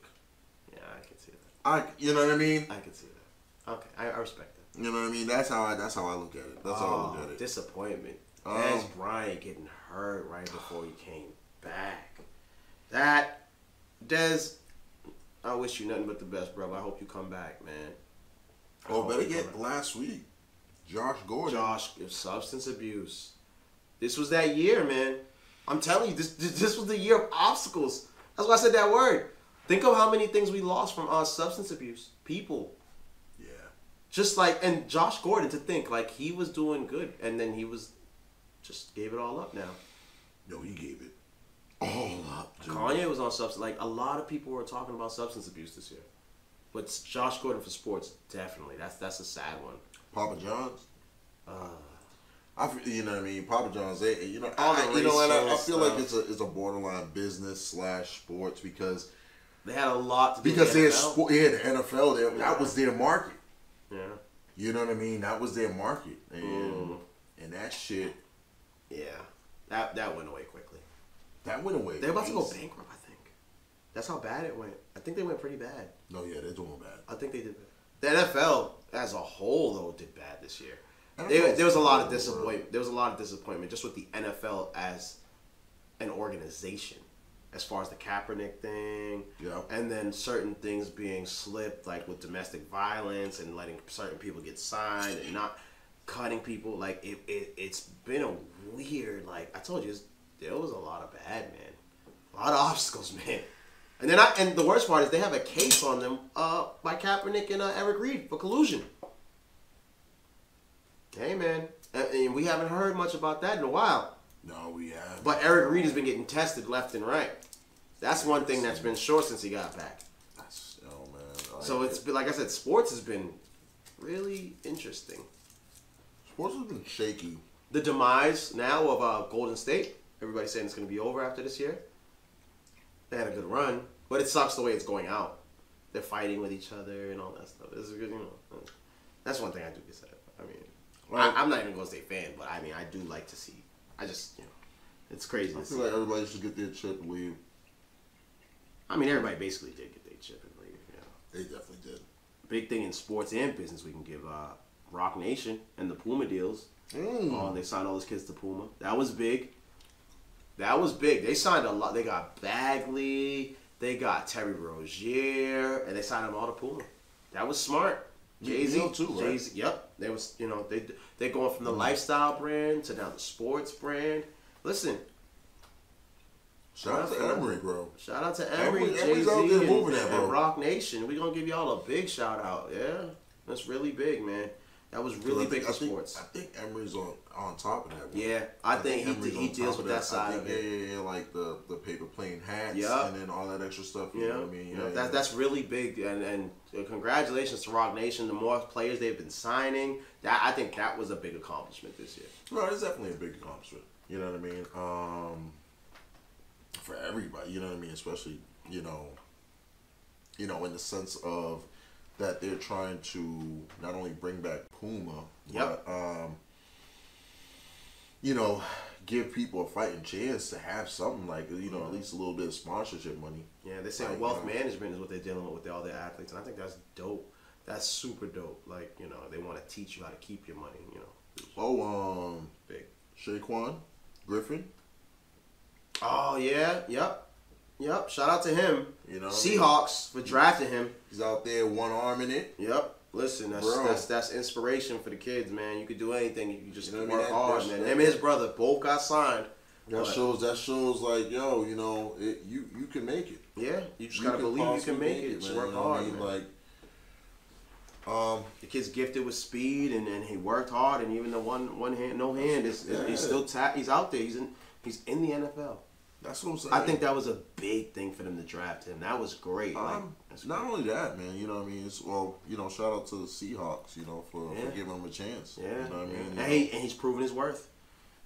Yeah, I can see that. You know what I mean? I can see that. Okay, I respect that. You know what I mean? That's how I look at it. That's how I look at it. Disappointment. Dez Bryant getting hurt right before he came back. Dez, I wish you nothing but the best, brother. I hope you come back, man. Better get last week. Josh Gordon. Substance abuse. This was that year, man. I'm telling you, this was the year of obstacles. That's why I said that word. Think of how many things we lost from substance abuse. People. Yeah. Just like, and Josh Gordon, to think, like, he was doing good, and then he just gave it all up now. No, he gave it all up, dude. Kanye was on substance. Like, a lot of people were talking about substance abuse this year. But Josh Gordon for sports, definitely. That's a sad one. Papa John's? You know what I mean? Papa John's, I feel like it's a borderline business / sports because they had a lot to do because with the NFL there. That was their market. Yeah. You know what I mean? That was their market. And that shit. Yeah. That went away quickly. That went away. They're about to go bankrupt, I think. That's how bad it went. I think they went pretty bad. No, yeah, they're doing bad. I think they did bad. The NFL as a whole, though, did bad this year. There was a lot of disappointment. There was a lot of disappointment just with the NFL as an organization, as far as the Kaepernick thing, and then certain things being slipped, like with domestic violence and letting certain people get signed and not cutting people. Like it's been a weird. Like I told you, there was a lot of bad, man. A lot of obstacles, man. And the worst part is they have a case on them by Kaepernick and Eric Reed for collusion. Hey, man. And we haven't heard much about that in a while. No, we haven't. But Eric Reed has been getting tested left and right. That's one thing that's been short since he got back. Man. So it's been, like I said, sports has been really interesting. Sports has been shaky. The demise now of Golden State. Everybody's saying it's going to be over after this year. They had a good run, but it sucks the way it's going out. They're fighting with each other and all that stuff. This is good, That's one thing I do get sad. I mean, I'm not even a Golden State fan, but I mean, I do like to see. I just, it's crazy. I feel like everybody should get their chip and leave. I mean, everybody basically did get their chip and leave. They definitely did. Big thing in sports and business, we can give Rock Nation and the Puma deals. They signed all those kids to Puma. That was big. They signed a lot. They got Bagley. They got Terry Rozier, and they signed them all to Puma. That was smart. Jay-Z too, right? Jay-Z, yep. They was, they're going from the lifestyle brand to now the sports brand. Listen. Shout out to Emery, bro. Shout out to Emery, Jay-Z, and Rock Nation. We're going to give y'all a big shout out. Yeah. That's really big, man. That was really big for sports. I think Emery's on top of that one. Yeah, I think he deals with that side of it. Yeah, like the paper plane hats and then all that extra stuff. You know what I mean? That's really big, and congratulations to Rock Nation. The more players they've been signing, I think that was a big accomplishment this year. No, it's definitely a big accomplishment. You know what I mean? For everybody, you know what I mean? Especially, in the sense of that they're trying to not only bring back Puma, but give people a fighting chance to have something like at least a little bit of sponsorship money. Yeah, they say wealth management is what they're dealing with all their athletes, and I think that's dope. That's super dope. Like they want to teach you how to keep your money. Big Shaquan Griffin. Oh yeah, yep. Shout out to him. Seahawks for drafting him. He's out there one arm in it. Yep. Listen, that's inspiration for the kids, man. You could do anything. You just work hard, man. Him and his brother both got signed That shows like, yo, you know, you can make it. Yeah, you just gotta believe you can make it. Just work hard, man. Like, the kid's gifted with speed, and he worked hard, and even the one hand, no hand, he's still he's out there. He's in the NFL. That's what I'm saying. I think that was a big thing for them to draft him. That was great. Not only that, man. You know what I mean? Shout out to the Seahawks, you know, for giving him a chance. Yeah. You know what I mean? And he's proven his worth.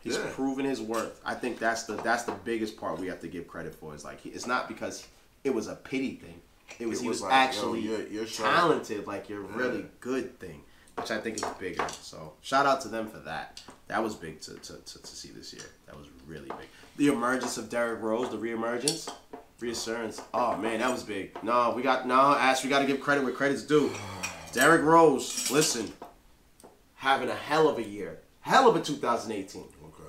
He's proven his worth. I think that's the biggest part we have to give credit for. Is like it's not because it was a pity thing. He was like, actually you're talented, like you're really good thing, which I think is bigger. So shout out to them for that. That was big to see this year. That was really big. The emergence of Derrick Rose, the reassurance. Oh man, that was big. Ash, we got to give credit where credit's due. Derrick Rose, listen, having a hell of a year, hell of a 2018. Okay.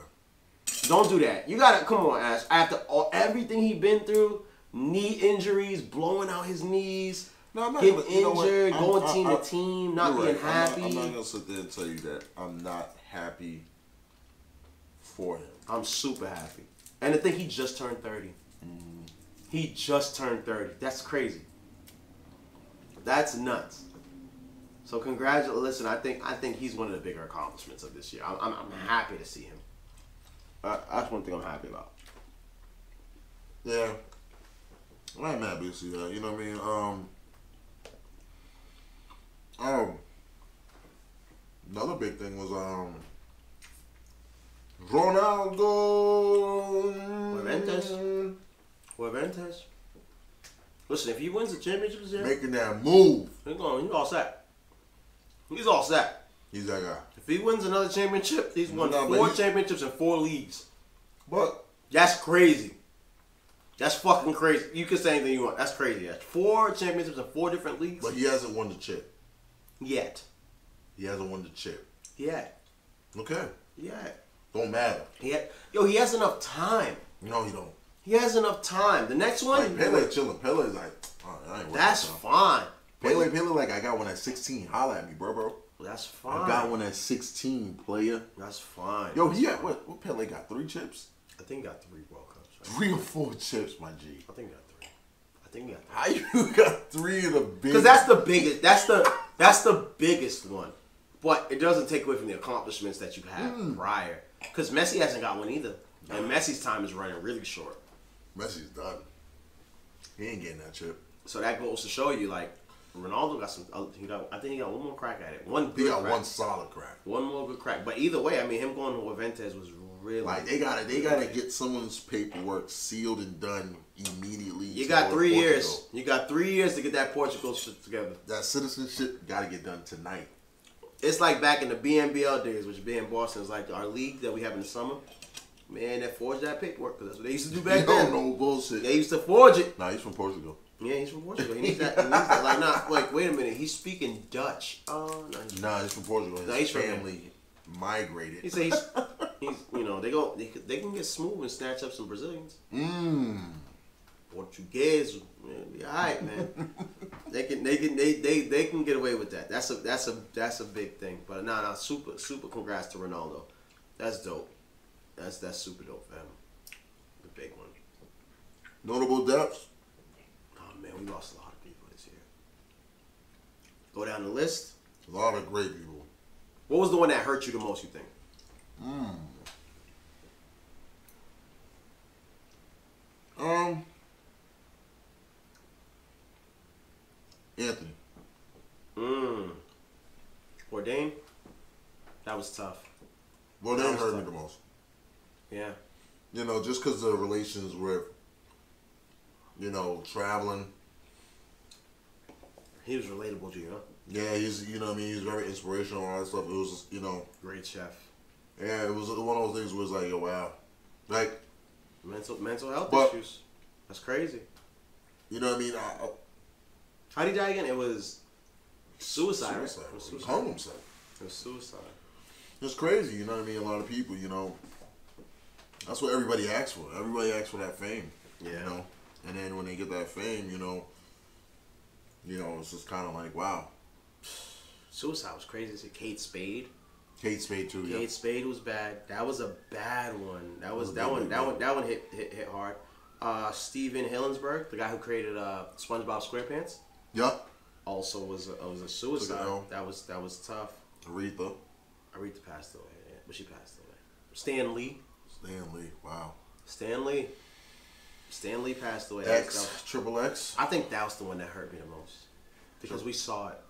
Don't do that. You gotta come on, Ash. After everything he been through. Knee injuries, blowing out his knees, getting injured, going team to team, not being happy. I'm not going to sit there and tell you that I'm not happy for him. I'm super happy. And the thing, he just turned 30. He just turned 30. That's crazy. That's nuts. So congratulations. Listen, I think he's one of the bigger accomplishments of this year. I'm happy to see him. That's one thing I'm happy about. Yeah. I'm happy to see that. You know what I mean? Another big thing was Ronaldo Fuertes. Listen, if he wins the championship this year, making that move. He's all set. He's all set. He's that guy. If he wins another championship, he's won 4 championships in 4 leagues. But that's crazy. That's fucking crazy. You can say anything you want. That's crazy. That's 4 championships in 4 different leagues. But he hasn't won the chip. Yet. He hasn't won the chip. Yet. Okay. Yet. Don't matter. He has enough time. No, he don't. He has enough time. The next one. Like Pele chilling. Pele's like, I ain't that's fine. Pele like, I got one at 16. Holla at me, bro. That's fine. I got one at 16, player. That's fine. Yo, he got what Pele got? 3 chips? I think he got 3 World Cups. Right? 3 or 4 chips, my G. I think he got 3. How you got 3 of the biggest? Because that's the biggest. That's the biggest one. But it doesn't take away from the accomplishments that you had prior. Because Messi hasn't got one either. And Messi's time is running really short. Messi's done. He ain't getting that chip. So that goes to show you, like, Ronaldo got some. I think he got one more crack at it. He got one solid crack. One more good crack. But either way, I mean, him going to Juventus was really like they gotta get someone's paperwork sealed and done immediately. You got 3 years. You got 3 years to get that Portugal shit together. That citizenship gotta get done tonight. It's like back in the BNBL days, which being Boston is like our league that we have in the summer. Man, that forged that paperwork because that's what they used to do back then. No bullshit. They used to forge it. Nah, he's from Portugal. Yeah, he's from Portugal. He needs that. Like, nah, like, wait a minute. He's speaking Dutch. Oh, no. Nah, he's from Portugal. His family migrated. He said he's you know, they can get smooth and snatch up some Brazilians. Portuguese, man, be alright, man. they can get away with that. That's a big thing. But nah, super congrats to Ronaldo. That's dope. That's super dope for him. The big one. Notable deaths. Oh man, we lost a lot of people this year. Go down the list. A lot of great people. What was the one that hurt you the most, you think? Anthony. Bourdain? That was tough. Bourdain hurt me the most. Yeah. You know, just because the relations with, you know, traveling. He was relatable to you, huh? Yeah, he's, you know what I mean, he's very inspirational and all that stuff. It was, you know. Great chef. Yeah, it was one of those things where it's like, oh, wow. Like. Mental health issues. That's crazy. You know what I mean? How did he die again? It was suicide. It was hung himself. It was suicide. It's crazy, you know what I mean? A lot of people, you know, that's what everybody asks for. Everybody asks for that fame. Yeah. You know? And then when they get that fame, you know, it's just kind of like, wow. Suicide was crazy. It's Kate Spade. Kate Spade too. Kate Spade was bad. That was a bad one. That one hit hard. Steven Hillenburg, the guy who created SpongeBob SquarePants. Yup. Also was a suicide. That was tough. Aretha passed away, yeah, but she passed away. Stan Lee. Wow. Stan Lee passed away. Triple X. I think that was the one that hurt me the most because we saw it.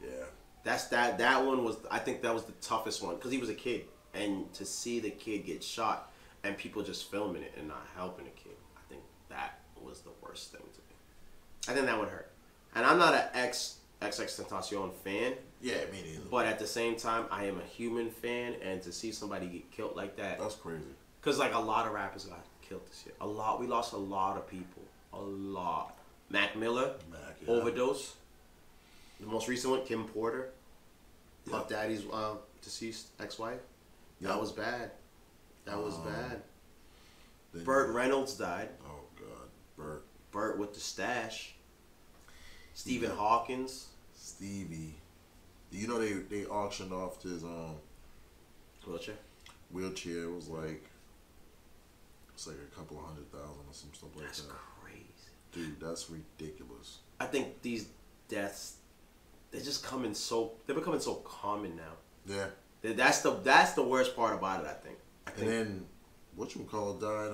Yeah. That one was. I think that was the toughest one because he was a kid, and to see the kid get shot and people just filming it and not helping the kid, I think that was the worst thing to me. I think that one hurt, and I'm not an XXXTentacion fan. Yeah, me neither. But at the same time, I am a human fan, and to see somebody get killed like that—that's crazy. Because like a lot of rappers got killed this year. We lost a lot of people. A lot. Mac Miller, overdose. The most recent one, Kim Porter, Puff Daddy's deceased ex-wife. Yep. That was bad. That was bad. Burt Reynolds died. Oh God, Burt with the stash. Stephen Hawkins. Stevie. You know they auctioned off his wheelchair. It was like a couple of $100,000 or some stuff like that. That's crazy. Dude, that's ridiculous. I think these deaths, they're becoming so common now. Yeah. That's the worst part about it, I think. And then died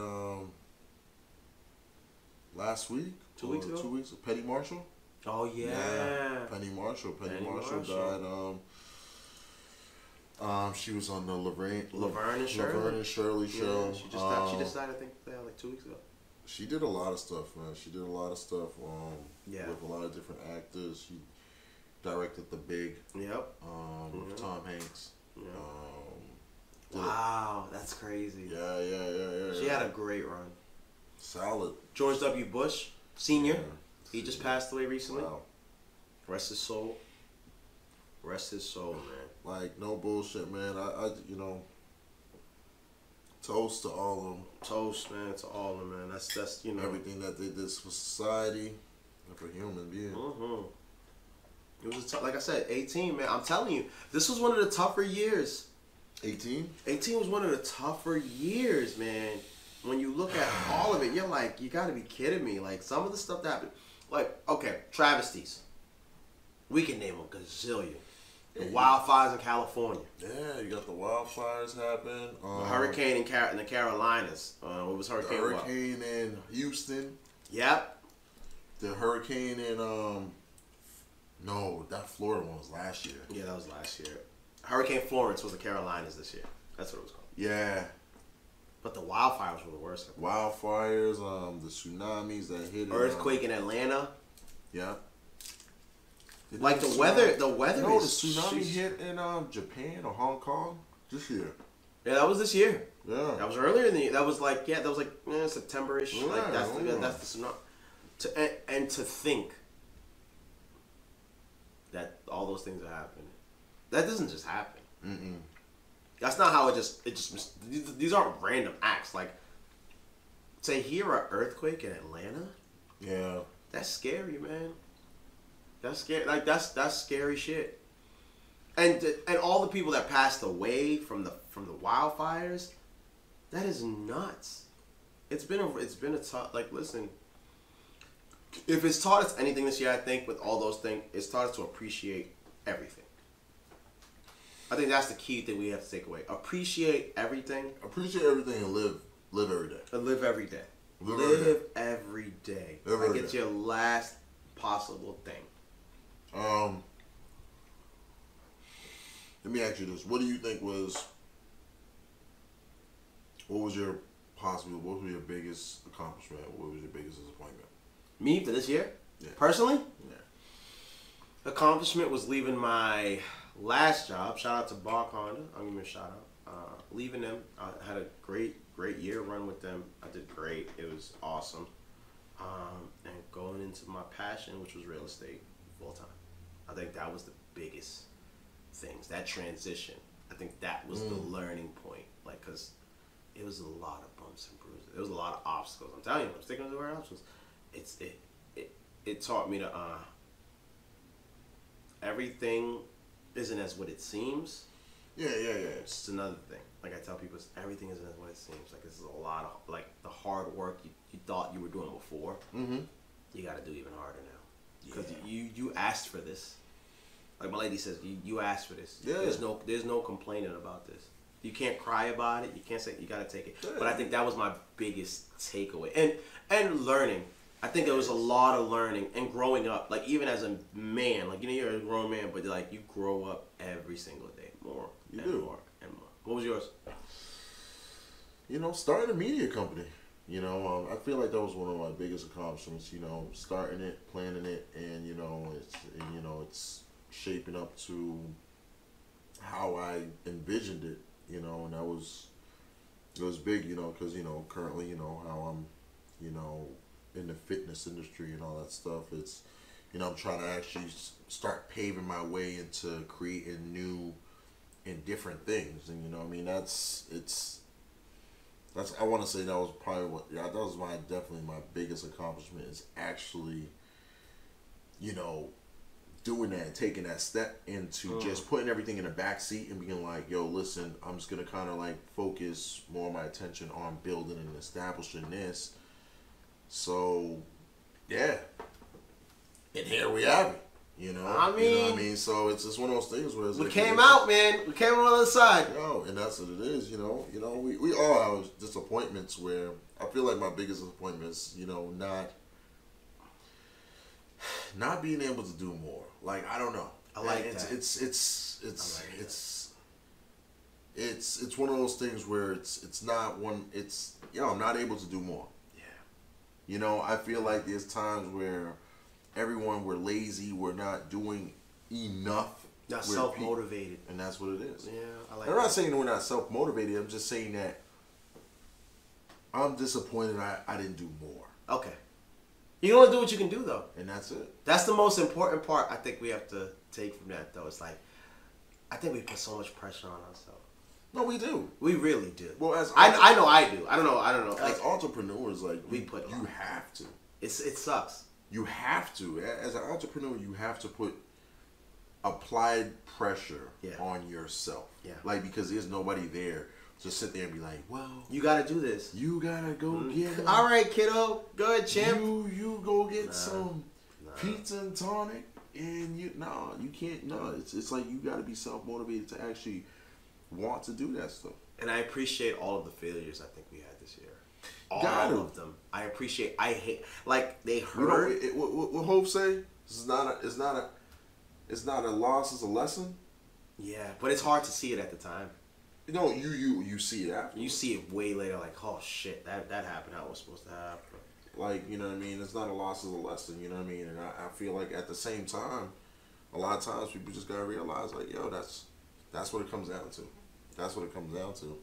last week? 2 weeks ago? 2 weeks. Petty Marshall? Oh yeah. Penny Marshall died. She was on the Laverne and Shirley show. Yeah, she just died, I think, like 2 weeks ago. She did a lot of stuff, man. She did a lot of stuff with a lot of different actors. She directed The Big. Yep. With Tom Hanks. Yep. Wow, that's crazy. Yeah. She had a great run. Solid. George W. Bush Sr. He just passed away recently. Wow. Rest his soul, man. Like, no bullshit, man. I toast to all of them. Toast, man, to all of them, man. That's everything that they did for society and for human beings. It was like I said, 18, man. I'm telling you, this was one of the tougher years. 18 was one of the tougher years, man. When you look at all of it, you're like, you gotta be kidding me. Like, some of the stuff that happened, like, okay, travesties. We can name a gazillion. The wildfires in California. Yeah, you got the wildfires happen. The hurricane in the Carolinas. What was hurricane? The hurricane in Houston. Yep. The hurricane in no, that Florida one was last year. Yeah, that was last year. Hurricane Florence was the Carolinas this year. That's what it was called. Yeah. But the wildfires were the worst. Wildfires, the tsunamis that hit. Earthquake in Atlanta. Yeah. Like the weather. The weather. No, the tsunami hit in Japan or Hong Kong this year. Yeah, that was this year. Yeah. That was earlier in the year. That was like September-ish. Yeah, like that's the tsunami. And to think that all those things are happening. That doesn't just happen. Mm-mm. That's not how it just. These aren't random acts. Like, to hear an earthquake in Atlanta. Yeah. That's scary, man. That's scary. Like, that's scary shit. And all the people that passed away from the wildfires, that is nuts. It's been a tough. Like, listen. If it's taught us anything this year, I think with all those things, it's taught us to appreciate everything. I think that's the key thing we have to take away. Appreciate everything. Appreciate everything and live every day. And live every day. Live every day. Like it's your last possible thing. Let me ask you this: what do you think was your biggest accomplishment? What was your biggest disappointment? Me for this year? Yeah. Personally? Yeah. Accomplishment was leaving my last job. Shout out to Bar Honda. I'll give him a shout out. Leaving them. I had a great year run with them. I did great. It was awesome. And going into my passion, which was real estate, full time. I think that was the biggest things. That transition. I think that was the learning point. Like, because it was a lot of bumps and bruises. It was a lot of obstacles. I'm telling you, I'm sticking to the word obstacles. It taught me to everything isn't as what it seems. Yeah. It's just another thing. Like I tell people, everything isn't what it seems. Like this is a lot of like the hard work you thought you were doing before. Mm-hmm. You got to do even harder now because you asked for this. Like my lady says, you asked for this. Yeah. There's no complaining about this. You can't cry about it. You can't say you got to take it. Yeah. But I think that was my biggest takeaway and learning. I think there was a lot of learning and growing up. Like even as a man, like you're a grown man, but like you grow up every single day more and more and more. What was yours? Starting a media company. I feel like that was one of my biggest accomplishments. Starting it, planning it, and it's shaping up to how I envisioned it. And that was big. Because currently how I'm in the fitness industry and all that stuff. It's I'm trying to actually start paving my way into creating new and different things. And that's I want to say that was probably that was definitely my biggest accomplishment, is actually doing that and taking that step into just putting everything in the back seat and being like, yo, listen, I'm just gonna kind of like focus more of my attention on building and establishing this. So yeah, and here we have it. So it's just one of those things where we came out, man. We came on the other side. And that's what it is. We all have disappointments where I feel like my biggest disappointment is, not being able to do more. Like, I don't know. I like that. It's one of those things where it's not one. It's I'm not able to do more. Yeah. I feel like there's times where we're lazy. We're not doing enough. Not self-motivated. And that's what it is. Yeah, I like I'm not saying that we're not self-motivated. I'm just saying that I'm disappointed I didn't do more. Okay. You only do what you can do, though. And that's it. That's the most important part I think we have to take from that, though. It's like, I think we put so much pressure on ourselves. No, we do. We really do. Well, I know I do. I don't know. As entrepreneurs, like, you have to. It sucks. You have to. As an entrepreneur, you have to put applied pressure on yourself. Yeah. Like, because there's nobody there to sit there and be like, well, you gotta do this. You gotta go get it. All right, kiddo. Go ahead, champ. You go get some pizza and tonic, and you can't. No, it's like you gotta be self-motivated to actually want to do that stuff. And I appreciate all of the failures I think we had this year. All of them. I hate. Like, they hurt. What Hope say? It's not a loss. It's a lesson. Yeah, but it's hard to see it at the time. You see it after. You see it way later. Like, oh shit, that happened. How it was supposed to happen. Like, it's not a loss. It's a lesson. And I feel like at the same time, a lot of times people just gotta realize, like, yo, that's what it comes down to. That's what it comes down to.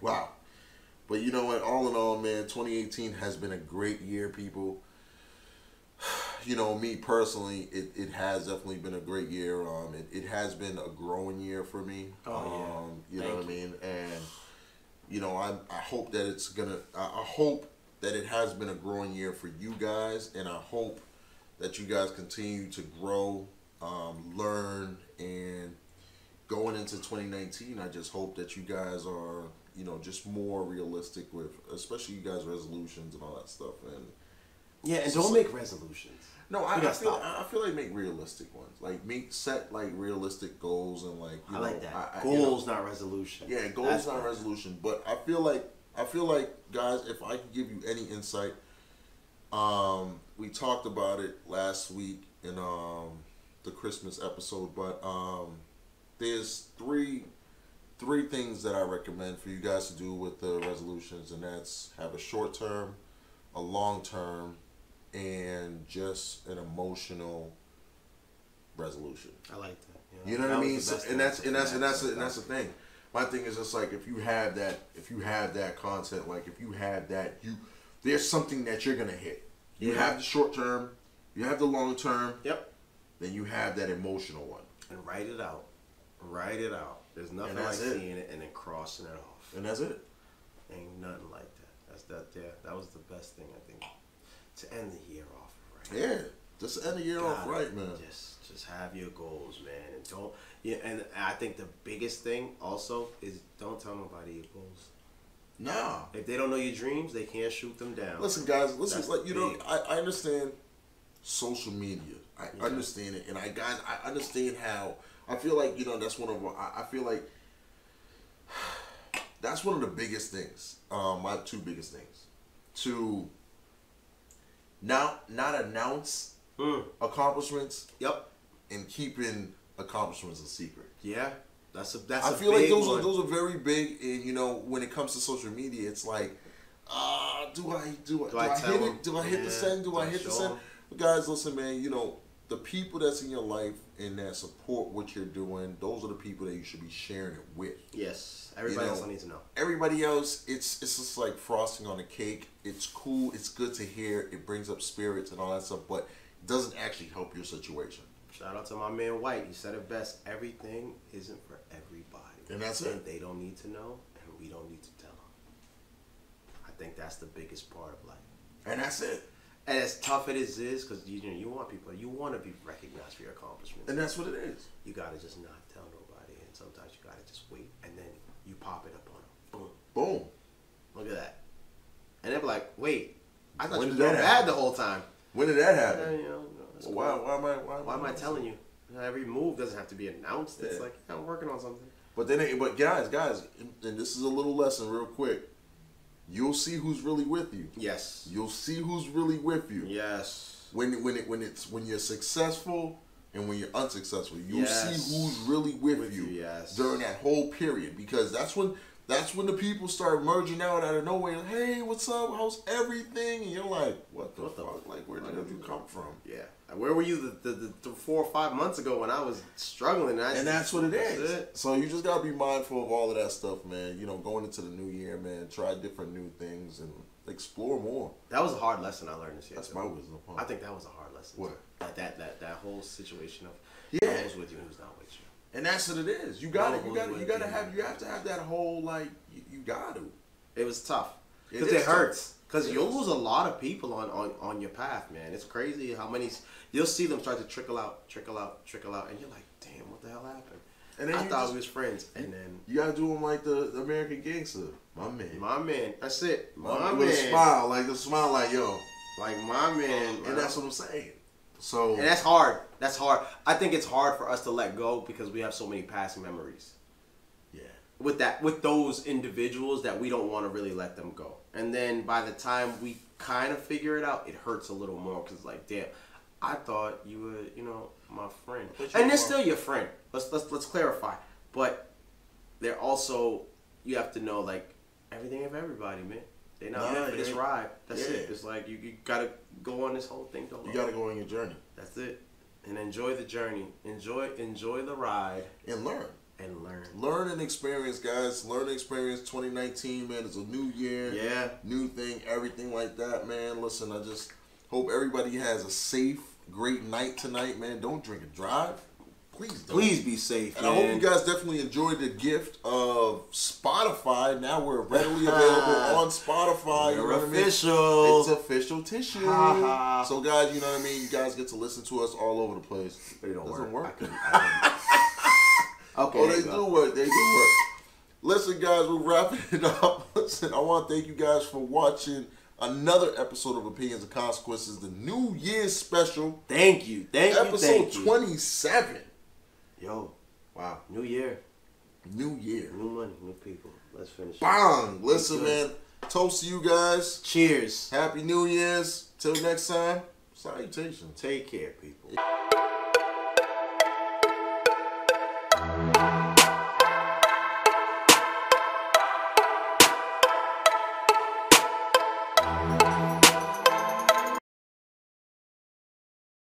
Wow. But you know what? All in all, man, 2018 has been a great year, people. Me personally, it has definitely been a great year. It has been a growing year for me. Oh, yeah. You know what I mean? And, I hope that I hope that it has been a growing year for you guys. And I hope that you guys continue to grow, learn, and going into 2019, I just hope that you guys are, just more realistic with, especially you guys' resolutions and all that stuff. And yeah, and don't make resolutions. No, I feel like make realistic ones. Like set like realistic goals and like I like that. Goals, not resolution. Yeah, goals, not resolution. But I feel like guys, if I could give you any insight, we talked about it last week in the Christmas episode, but there's three things that I recommend for you guys to do with the resolutions, and that's have a short term, a long term, and just an emotional resolution. I like that. You know what I mean? And that's the thing. My thing is just like if you have that content, like if you have that, there's something that you're gonna hit. You have the short term, you have the long term. Yep. Then you have that emotional one. And write it out. Write it out. There's nothing like seeing it and then crossing it off. And that's it. Ain't nothing like that. That was the best thing I think to end the year off. Right? Yeah. Just end the year off right, man. Just have your goals, man, and don't. Yeah, and I think the biggest thing also is don't tell nobody your goals. Nah. If they don't know your dreams, they can't shoot them down. Listen, guys. Listen, like you know, I understand social media. I understand it, and I understand how. I feel like that's one of. I feel like that's one of the biggest things. My two biggest things to not announce accomplishments. Yep. And keeping accomplishments a secret. Yeah, that's I feel like those are very big. And when it comes to social media, it's like, do I hit it? Do I hit the send? Do I hit the send? But guys, listen, man. The people that's in your life and that support what you're doing, those are the people that you should be sharing it with. Yes, everybody else needs to know. Everybody else, it's just like frosting on a cake. It's cool. It's good to hear. It brings up spirits and all that stuff, but it doesn't actually help your situation. Shout out to my man White. He said it best. Everything isn't for everybody. And that's it. And they don't need to know, and we don't need to tell them. I think that's the biggest part of life. And that's it. And as tough it is, because you want people, you want to be recognized for your accomplishments. And that's what it is. You got to just not tell nobody. And sometimes you got to just wait. And then you pop it up on them. Boom. Boom. Look at that. And they're like, wait, I thought you were bad the whole time. When did that happen? Cool. Why am I telling you? Every move doesn't have to be announced. It's like, I'm working on something. But guys, and this is a little lesson real quick. You'll see who's really with you. Yes. You'll see who's really with you. Yes. When you're successful and when you're unsuccessful, you'll see who's really with you during that whole period, because that's when the people start merging out of nowhere. Like, hey, what's up? How's everything? And you're like, what the fuck? Like, where did you come from? Yeah. Where were you the 4 or 5 months ago when I was struggling? And that's what it is. So you just gotta be mindful of all of that stuff, man. Going into the new year, man. Try different new things and explore more. That was a hard lesson I learned this year. That's my wisdom. I think that was a hard lesson. What? That whole situation of who's with you and who's not with you. And that's what it is. You have to have that whole you got to. It was tough because it hurts. Because you'll lose a lot of people on your path, man. It's crazy how many you'll see them start to trickle out, and you're like, damn, what the hell happened? And then I thought we was friends, and then you gotta do them like the American Gangster, my man. That's it, my man. With a smile, like yo, like my man. And that's what I'm saying. So and that's hard. That's hard. I think it's hard for us to let go because we have so many past memories. Yeah. With those individuals that we don't want to really let them go. And then by the time we kind of figure it out, it hurts a little more because it's like, damn, I thought you were, my friend, and they're still your friend. Let's clarify. But they're also, you have to know, like, everything of everybody, man. They're not meant for this ride. That's it. It's like you gotta go on this whole thing. You gotta go on your journey. That's it. And enjoy the journey. Enjoy the ride. And learn. Learn and experience, guys. Learn and experience. 2019, man. It's a new year. Yeah. New thing, everything like that, man. Listen, I just hope everybody has a safe, great night tonight, man. Don't drink and drive. Please don't. Please be safe, and man. I hope you guys definitely enjoyed the gift of Spotify. Now we're readily available on Spotify. We're official. It's official tissue. So, guys, you know what I mean? You guys get to listen to us all over the place. But it doesn't work. Okay, they do work. Listen, guys, we're wrapping it up. Listen, I want to thank you guys for watching another episode of Opinions and Consequences, the New Year's special. Thank you. Episode 27. Yo, wow. New year. New year. New money, new people. Let's finish it. Bang! Listen, man. Toast to you guys. Cheers. Happy New Year's. Till next time. Salutations. Take care, people.